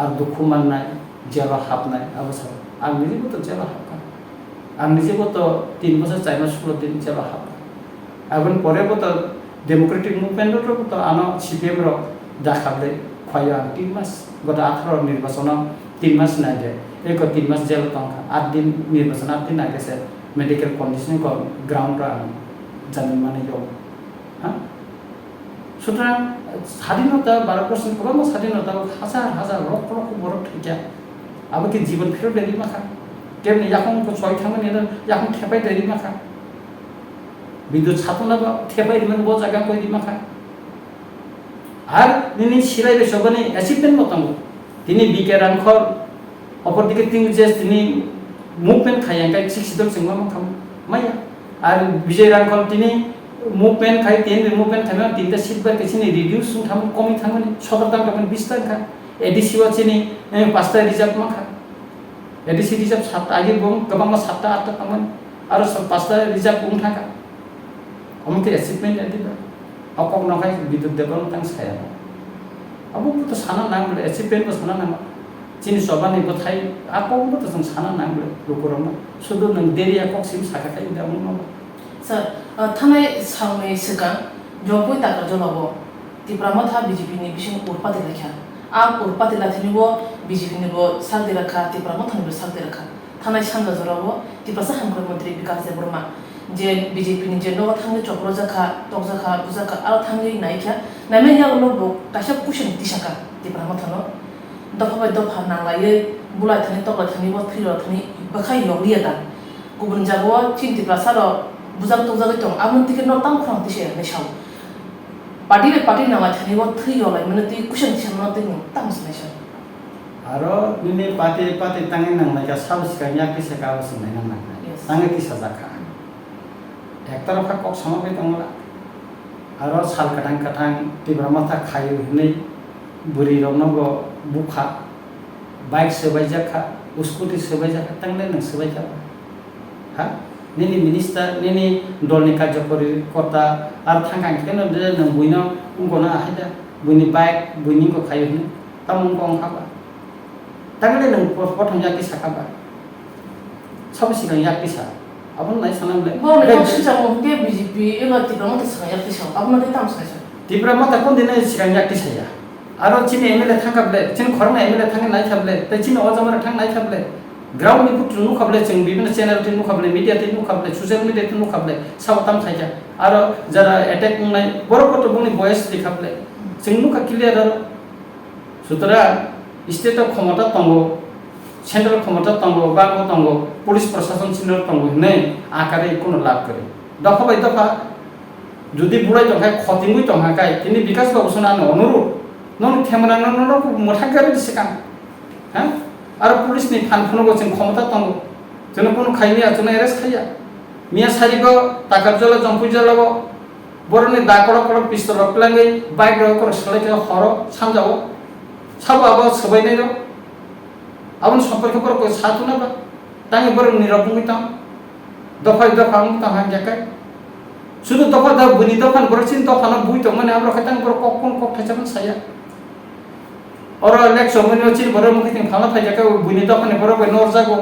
আর দুঃখ মাননাय জেলা হাবনাय আবার সারা আর নিজেও তো জেলা হাবকা আর নিজেও তো 3 বছর 4 মাস 16 দিন জেলা হাবকা এখন পরে তো ডেমোক্রেটিক মুভমেন্টও তো আনো সিপিএম র দেখাবে খয়া 3 মাস গত 18 নির্বাচন 3 মাস নাই দে एक 3 মাস জেল তংখা 8 দিন নির্বাচন 8 দিন আগে সে মেডিকেল কন্ডিশন কল গ্রাউন্ড রা জানি মানে যাও হ্যাঁ সুতরাং স্বাধীনতা ভারতবর্ষের গোबां স্বাধীনতা হাজার হাজার লক্ষ লক্ষ বরফ থিকা আবার কি জীবন ফেরত দেরি মাখা কেমনি এখন ছয় থাঙ্গনি এখন ঠেপাই দেরি মাখা বিদ্যুৎ ছাতনা ঠেপাই দিবেন বো জায়গা কই দি মাখা আর তিনি সিরাইবে সবনি অ্যাচিভমেন্ট মতন তিনি বিকে রানখর অপরদিকে তিনি মুভমেন্ট খাইয়াঙ্কাই শিক্ষিত সিংহ মাখাম মাইয়া আর বিজয় রানখর তিনি মুভমেন্ট খাই তিন মুভমেন্ট খাই তিনটা সিট বার কেছিনি রিডিউস থাম কমি থাঙ্গনি সদর দাম তখন 20 টাকা এডিসি ওচিনি 5টা রিজার্ভ মাখা এডিসি রিজার্ভ 7টা আগে বং गोबां 7টা 8টা থাঙ্গনি আর 5টা রিজার্ভ বং থাকা আমাকে অ্যাচিভমেন্ট দিবা অকক নখাই বিদ্যুৎ দেবন তাং সায়া আবু তো সানা নাংলে অ্যাচিভমেন্ট তো সানা নাং চিনি সবানি কথাই আকক তো जों সানা নাংলে লোকরম শুধু নং দেরি আকক সিম সাকাখাই দাম ন স্যার থানায় সামনে সিগাं জবই টাকা জলাবো ত্রিপুরামথা বিজেপি नि बिसिं उरपाति लेखा आ उरपाति लाथिनिबो बिजेपि निबो सालदे रखा ত্রিপুরামথা निबो सालदे रखा थानाय सानजा जराबो ত্রিপুরা हामग्रा मन्त्री विकास देबरमा जे बिजेपि नि जे नो थांनि चक्र जाखा टक जाखा बुजाखा आरो थांनि नायखा नायमे यालो बो काशा कुशन दिसाका ত্রিপুরাमথा न दफा दफा नांलायै बुलाय थानि तकला थानि बो थ्रिरो थानि बखाय यगलिया दा गुबुन जागो चिन्ति प्लासारो बुजाग तजाग दं आमन टिकेट न ताम फ्रां दिसे नेसाव पार्टी नामा थानि बो थ्रियो लाय माने ति कुशन दिसा न ति ताम सनेसा आरो निने पाते तांगे नांनायका सावसिका याकि सेका आवसनाय नांनाय तांगे किसा जाखा एकतरफा कक समाबे दंला आरो साल काटां ত্রিপুরামথা खायो हनै बुरि रनगो बुखा बाइक सोबाय जाखा स्कुटी सोबाय जाखा तांले न सोबाय जाखा हा निनि मिनिस्टार निनि दलनि कार्यकर्ता कर्ता आरो थांगां केनो न बुइनो उंगना आहायदा बुइनि बाइक बुइनि को खायो हनै तामुं गं हाबा तांले न प्रथम याकि साखाबा सबसिगां याकि सा अपन नाय सानामले बोले सुजामो के बिजेपि एला ত্রিপুরামথা साया याकि सा आपन दे ताम सनेसा ত্রিপুরামথা कोन दिने सिगां याकि साया आरो चिनि एमएलए थांखाबले चिन खरना एमएलए थांगे नाय थाबले त चिन अजमरा थांग नाय थाबले ग्राउंड नि पुत्र नु खाबले जों बिभिन्न चैनल ति नु खाबले मीडिया ति नु खाबले सोशल मीडिया ति नु खाबले सावताम खायजा आरो जरा अटैक नाय बरकत बुनि वॉइस दिखाबले जों नु का क्लियर आरो सुतरा स्टेट क्षमता तंगो सेंट्रल क्षमता तंगो बागो तंगो पुलिस प्रशासन सिनर तंगो नै आकारे कोनो लाभ करे दफा बाय दफा जुदि बुड़ाय तंखाय खतिंगुय तंहाकाय तिनि विकास बाबुसना अनुरोध नन थेमना नन को मथागारि दिसकां हा आरो पुलिस नि फानफुनगो जों क्षमता तंगो जों कोनो खायनि जों अरेस्ट खाया मिया सारिगो ताकारजला जंपुजलागो बरनि दाकड़ कड़ पिस्तल रखलांगै बाइक रखो सलायते हरो सामजाओ साबाबो सबायनै रो आबन सम्पर्कफोर को साथुना बा तांगे बर निरबुंगै तां दफा दफा तां हांजाकाय सुदु दफा दा बुनि दफान बरसिन दफाना बुइ तो माने आब्र खतां बर कोन कोक थाजाबन साया और इलेक्शन में चिर बर मुखि तिं फाला फायजाका बुनि दफाने बर बय नर जागो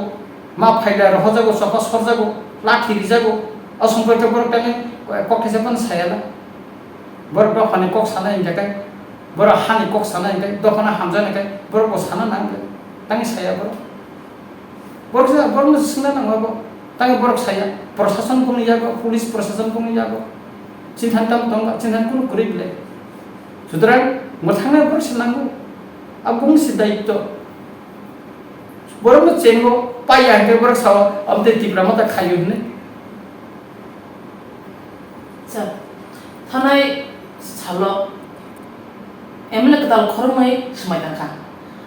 मा फायदा रह जागो सफा सर जागो लाठी जागो असम्पर्क बर तांगे कोक थाजाबन सायाला बर दफाने कोक साना इंजाकाय बर हानि कोक साना इंजाकाय दफाना हामजानायकाय बर को साना नांगो तांगे साया बर बर सिंना नांगो তাকে বরক সাইয়া প্রশাসন কোন যাবো পুলিশ প্রশাসন কোন যাবো চিন্তাম দঙ্গা চিন্তা কোন করে দিলে সুতরাং মোথাঙ্গা বরক নাঙ্গু আবুং সি দায়িত্ব বরং চেঙ্গো পাইয়া কে বরক সাও আমতে ত্রিপুরা মতা খাইউনে 자 थानाय सालो एमएलए कदाल खरमै समायदांखा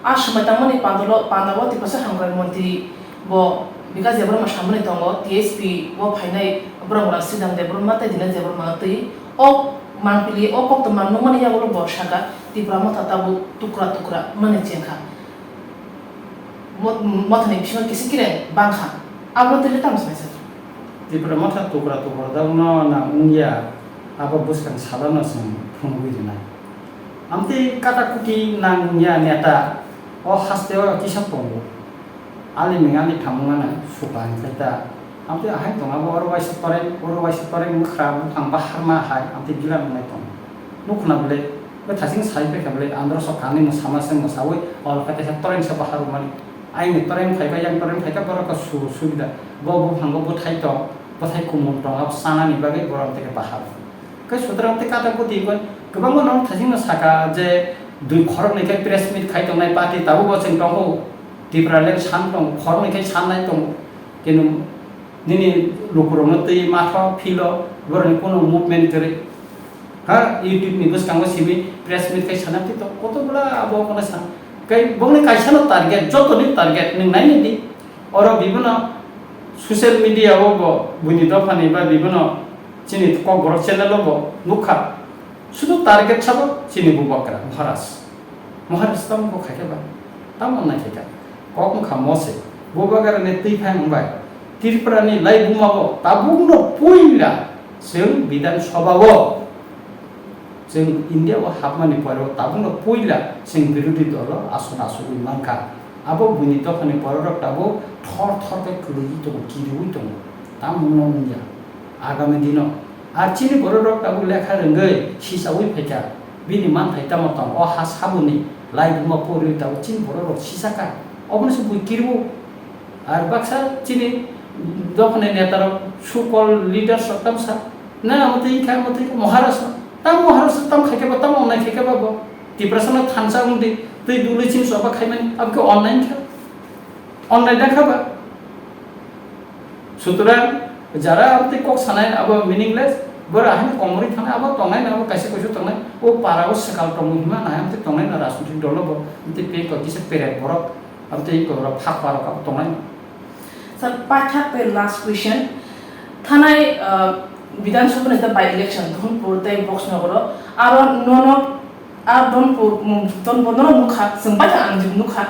आ समायदांमनि पांदलो तिपासा हांग्राय मन्त्रि बो बिका जेब्रमा सामने दङ टीएसपी बो फाइनाय ब्रंगरा सिदां देब्रमा ताय दिना जेब्रमा तै ओ मानपिलि ओ कक्त माननो माने याबो बसागा तिब्रा मथा ताबो टुकरा टुकरा माने जेंखा मथने बिमा किसी किरे बांखा आबो तले तामस मैसा तिब्रा मथा टुकरा टुकरा दाउनो ना उंया आबो बुसखां सालाना जों फुंगुइना आमते काटाकुटी नांया नेता ओ हास्तेवा किसा पंगो आलि मेंगानि थामुङाना सुबानि फायदा आमते आहाय दङाबो अरवाइसे परे मुखरा थांबा हारमा हाय आमते गिला मोननाय दं नुखनाबले बे थासिं साइबे खाबले आंद्र सखानि मोसामासे मोसावै अलकाते तरें सब हारुमानि आइनि तरें फायबा यां तरें फायका बरका सुबिदा बो फांगो बो थाइतो बथाय कुमुं दङ अब सानानि बागै बरम तेके बाहार कै सुद्रामते काटाकुटी गन गोबां मन थासिं साका जे दुइ खरक नैखे प्रेस मिट खाइतंनाय पार्टी ताबो बसिं दङो तिब्राले सान दं खरनैखे साननाय दं किनु निनि लुकुरनो तै माथा फिलो बरनि कोनो मुभमेन्ट करे हा यूट्यूब नि बसकांगो सिबि प्रेस मिट खाइ सानाति तो कतबला आबो कोना सान कै बंनि काइसानो टारगेट जतनि टारगेट नों नायनि दि अर बिबन सोशल मीडिया बो बुनि दफानि बा बिबन चिनि क बर चैनल बो नुखा शुद्ध टारगेट साबो चिनि बुबाकरा महाराज तम को खाइकेबा तम अन्नाय खाइका कम खामोसे बोबागार ने तैफाय मोनबाय त्रिपुरानि लाइबुमाबो ताबुंनो पयला जों बिधान सभाबो जों इन्डियाव हाबमानि परो ताबुंनो पयला जों बिरोधी दल आसन आसुगुइ मानखा आबो बुनि दफानि पररक ताबो थर थर के खुलुइ दं किरुइ दं ताम मुननिया आगामी दिनो आचिनि पररक ताबो लेखा रोंगै सिसावै फैका बिनि मानथाय तामतम अ हासाबुनि लाइबुमा परि ताबो चिन पररक सिसाका अबन से बुकिरबो आर बाक्सा चिनि दखने नेतार सुकल लीडर सतमसा ना मते महाराष्ट्र तम खाइकेबा तम अननाय खाइकेबा बो तिब्रासना थानसा उन्दै तै दुलै चिन सबा खाइमानि अबके अनलाइन खा अनलाइन देखाबा सुतरां जारा आबते कक सानाय अब मीनिंगलेस बरा हानि कमरि थानाय अब तंनाय ना काइसे तंनाय ओ पाराव सकाल तंगु हिमा ना आमते तंनाय ना राजनीति दलबो मते पे को किसे पेरेट बरक अब तो एक और फाक पारो का तो नहीं सर पाठक पे लास्ट क्वेश्चन थानाय विधानसभा नेता बाय इलेक्शन धन पुरते बॉक्स नगरो आरो नोनो आ धन बनो मुखा संबाय आंजि मुखा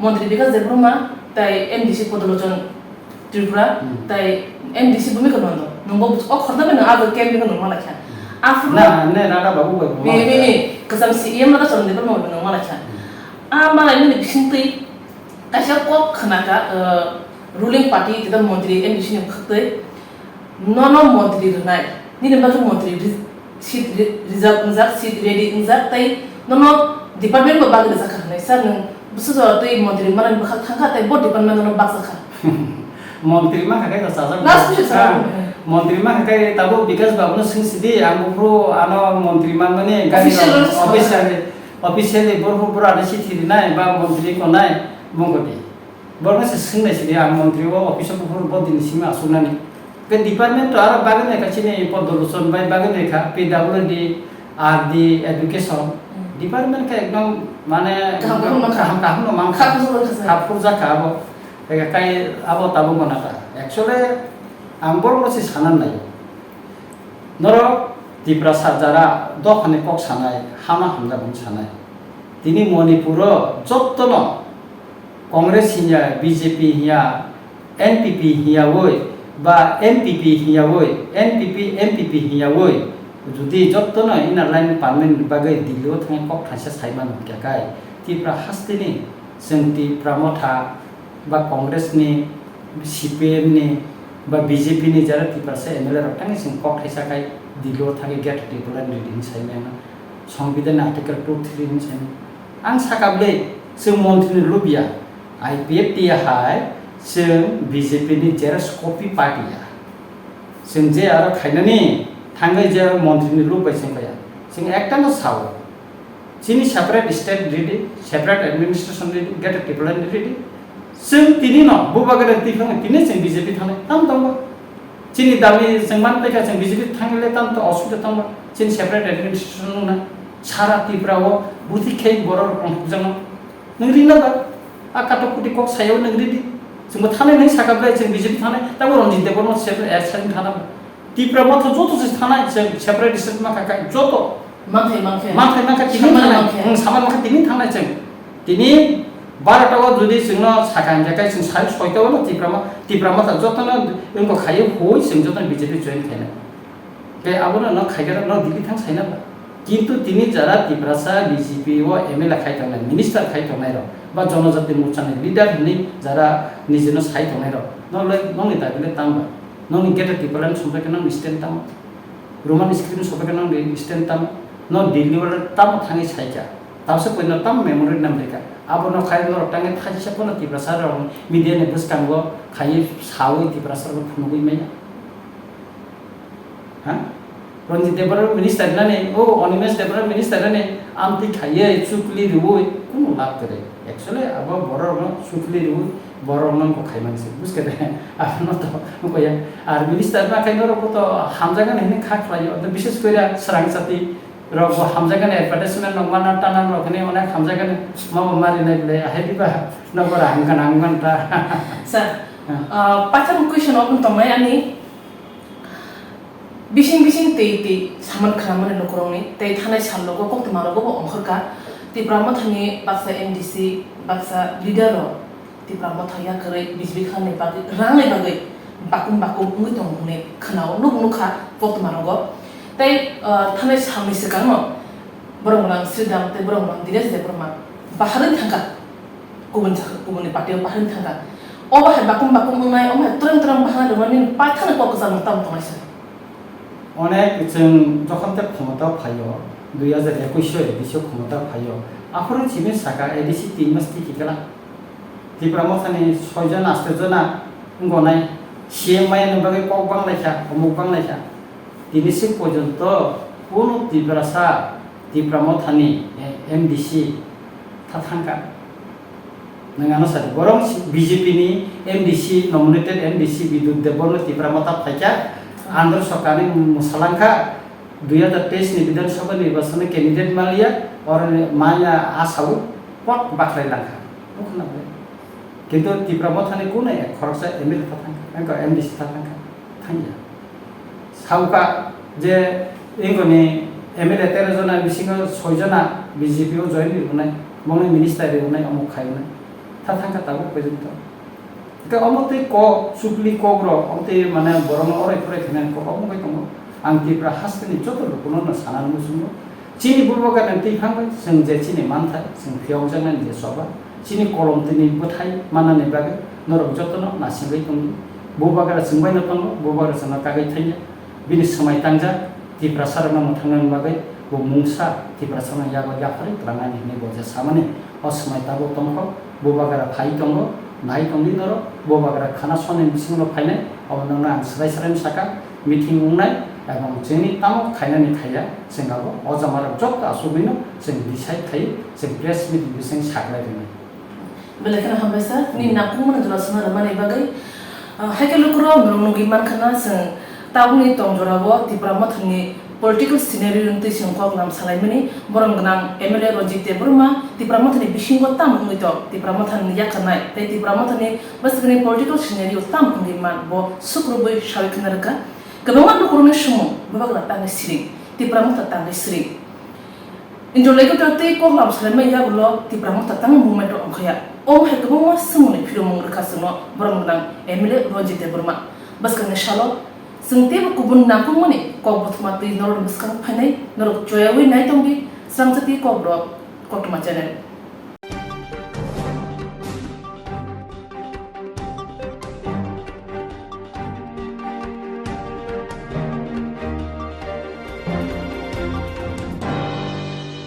मंत्री बिका जेब्रमा ताय एमडीसी पदलोचन त्रिपुरा ताय एमडीसी भूमिका नंदो नंबो अ खरदा बे आगो केम बिनो नंमा लाखा आफु ना ने राडा बाबू बे कसम सीएम ला चलन देबो नंमा लाखा आमालाय नि बिसिंतै काइसा कक खनाका रुलिंग पार्टी तिदा मन्त्री एमडीसी नि खतै नन मन्त्री रनाय निने बाजु मन्त्री सीट रिजर्व नजा सीट रेडी नजा तै नन डिपार्टमेन्ट बा बागले जाखा नै सर नों बुसु ज तै मन्त्री माने बखा थांखा तै बो डिपार्टमेन्ट नन बाग जाखा मन्त्री मा खाय साजा लास्ट क्वेश्चन मन्त्री मा खाय ताबो विकास बाबुनो सिंसिदि आंबो आनो मन्त्री मा माने गानि ऑफिशियली बरहु बरादि सिथि नाय बा मन्त्री को नाय मंगदि बरनो से सोंनाय सिदि आं मन्त्री ओ ऑफिस बरहु बदिन सिमा सुनानि बे डिपार्टमेंट आरो बागने काचिनि पदलसन बाय बागने का पीडब्ल्यूडी आरडी एजुकेशन डिपार्टमेंट का एकदम माने काम मां खाफुर जाखाबो काय आबो ताबो मनाता एक्चुअली आं बरनो से सानान नाय नरो त्रिपुरा साजारा दखाने कक सानाय हामा हामजा बुं सानाय दिनै मणिपुर जत्तन कांग्रेस हिया बीजेपी हिया एनपीपी हिया वय बा एमपीपी हिया वय एमपीपी हिया वय जुदि जत्तन इनार लाइन पार्टमेन्ट बागै दिल्लीयाव थांनाय कक थांसे साइमान केकाय त्रिपुरा हास्तिनि जों त्रिपुरा मथा बा कांग्रेसनि सीपीएमनि बा बीजेपीनि जारा त्रिपुरा से एमएलए रक्तांनि जों कक थाइसाखाय दिल्लीयाव थांगे गेट टेबुलार रिडिं साइमेना संविधान आर्टिकल 2-3 नि साइमेन आं साकाबले जों मन्त्रिनि लुबिया आईपीएफ टी हाय जों BJP नि जेरक्स कपि पार्टिया जों जे आरो खायनानि थाङै जे मन्त्रिनि लुबै जों फैया जों एकटानो सावो जोंनि सेपारेट स्टेट रेडि सेपारेट एडमिनिस्ट्रेशन रेडि गेट डेभलपमेन्ट रेडि जों तिनि न बुबागरे तिफां तिनि जों BJP थांनाय ताम दङ जोंनि दाबि जों मान पैका जों BJP थांले ताम तो असुबिदा दङ जोंनि सेपारेट एडमिनिस्ट्रेशन ना सारा तिफ्राव बुथि खे बर' जों नों रिनाबा आकाट कुटि कक सायाव नों रिदि जोंबो थानाय नै सागाब्लाय जों BJP थानाय दाबो रनजित देबरमोन सेपारेट एडसाइन थाना तिफ्रा मथ जतो जों थानाय जों सेपारेट स्टेट माखा जतो माखा तिनि थानाय सामान माखा तिनि थानाय जों तिनि 12टाव जुदि जोंनो सागान जाय जों 6टाव न तिफ्रा मथ जतनो इनको खायो होय जों जतनो BJP जइन खायना बे आबोनो न खायगरा न दिल्ली थां साइना किन्तु तिनि जारा तिफ्रासा BJP ओ एमएलए खायथनाय मिनिस्टार खायथनाय र बा जनजाति मोर्चानि लिडार नि जारा निजेनो सायथनाय र नंनि दाबिले तामबा नंनि गेट डिफरेंट समफेके नं स्टेन ताम रोमान स्क्रिन समफेके नं स्टेन ताम न दिल्ली वाला ताम थाङै सायजा तामसे पयनो ताम मेमोरि नाम लेखा आबोनो खाय न रटाङै थाजिसे पनो तिफ्रासा र मिडिया ने बुसकांगो खाय सावै तिफ्रासा र फुनुगै मैया हा रनजित देबर मिनिस्टार नाने ओ अनिमेश देबर मिनिस्टार नाने आमति खाये सुकली रुय कुनु लाभ करे एक्चुअली अब बरर न सुकली रुय बरर न को खायमानसे बुझके दे आनो त मकया आर मिनिस्टार मा खायनो रको त हामजागा ने खा खलायो त विशेष कइरा सराङ साथी र को हामजागा ने एडभर्टाइजमेन्ट न माना टाना न खने अने हामजागा ने माबा मारि नै ले हेदिबा नगर हामगान ता सर पाथन क्वेश्चन ओपन तमाय अनि बिसिं ते सामान खालामनो नखरनि ते थानाय साललोगो कक्तमारगो अंखरका तिब्रामा थानि बाक्सा एमडीसी बाक्सा लिडार तिब्रामा थाया करे बिजली खाने बागै राङै बागै बाकुम उङै दंने खनाव नुखा कक्तमारगो ते थानाय सामनि सिगां बरंलां श्रीदाम ते बरंलां दिनेश देबरमा बाहारन थांगा गुबुन पार्टियाव बाहारन थांगा अबाहाय बाकुम उङै अबाहाय तुरंत बाहारन दंनि पाथान ककजा मताम तमायसा अनेक जों जखनते क्षमता फायो 2021 एडिसियाव क्षमता फायो आफोरन सिमे साका एडिसि 3 मास टिकिगला तिब्रामा थानि 6 जन 8 जना गनाय सीएमआई नबागे कक बांलायखा अमुक बांलायखा दिनिसि पर्यन्त कोनो तिब्रामा थानि एमडीसी थाथांका नङानो सारि बरं बीजेपी नि एमडीसी नमिनेटेड एमडीसी बिदुत देबरनो तिब्रामा ता फायका आंध्र सरकारनि मुसलांखा 2023 नि विधानसभा निर्वाचन कैंडिडेट मालिया और माया आसाव पट बाखलायलांखा नखनाबले किन्तु तिब्रामा थानि कोने खरसा एमएलए थांखा एमडीसी थांखा थांया सावका जे इंगनि एमएलए 13 जना बिसिङाव 6 जना बीजेपी ओ जॉइन होनाय मने मिनिस्टार होनाय अमुक खायनाय थांखा ताबो पर्यन्त के अमते को सुकली कोग्रो अमते माने बरन अराय फराय थेनान को अमगै दङ आं तिब्रा हासनि जतो रुकुनो न सानान मुसुमो चिनि बुरबगा नते फांबाय जों जे चिनि मानथाय जों फियाव जानान जे सबा चिनि कलम तिनि बथाय मानाने बागे नरक जतनो नासिगै दङ बुबागरा जोंबाय न दङ बुबागरा जना कागै थाया बिनि समय तांजा तिब्रा सारना मथांनान बागे बो मुंसा तिब्रा सारना यागो याफारि त्रांगानि ने बजे सामाने असमय ताबो तंखौ बुबागरा फाइ दङ नाय दंदि नर बोबाग्रा खाना सने बिसिङाव फायनाय अबनंना आं सराय साका मिटिं उंनाय एबं जोंनि ताम खायनानि थाया जोंनाबो अजामार जत आसुबिनो जों डिसाइड थायो जों प्रेस मिटिं बिसिं सागलायदों बेलेखना हामबायसा नि नाकुमन जलासना रमानै बागै हायकेलुकरो नंगि मानखाना जों ताबुनि तंजराबो तिब्रामा थानि political scenario nti singko nam salaimani borong gnang MLA Rojit Deborma tiprama thani bisingo tam ngito tiprama thani yakanai te tiprama thani basgani political scenario tam ngiman bo sukruboi shawiknarka kabama dukurne shumo babagla tang siri tiprama tang siri injolego tate ko nam salaimai ya bulo tiprama tang movement onkhaya om hekabama sumuni phiromong rakasno borong gnang MLA Rojit Deborma basgani shalo Sengtiba kubun nakung mani kok botmati norok miskang panai norok joyawi nai tonggi sang seti kok bro kok channel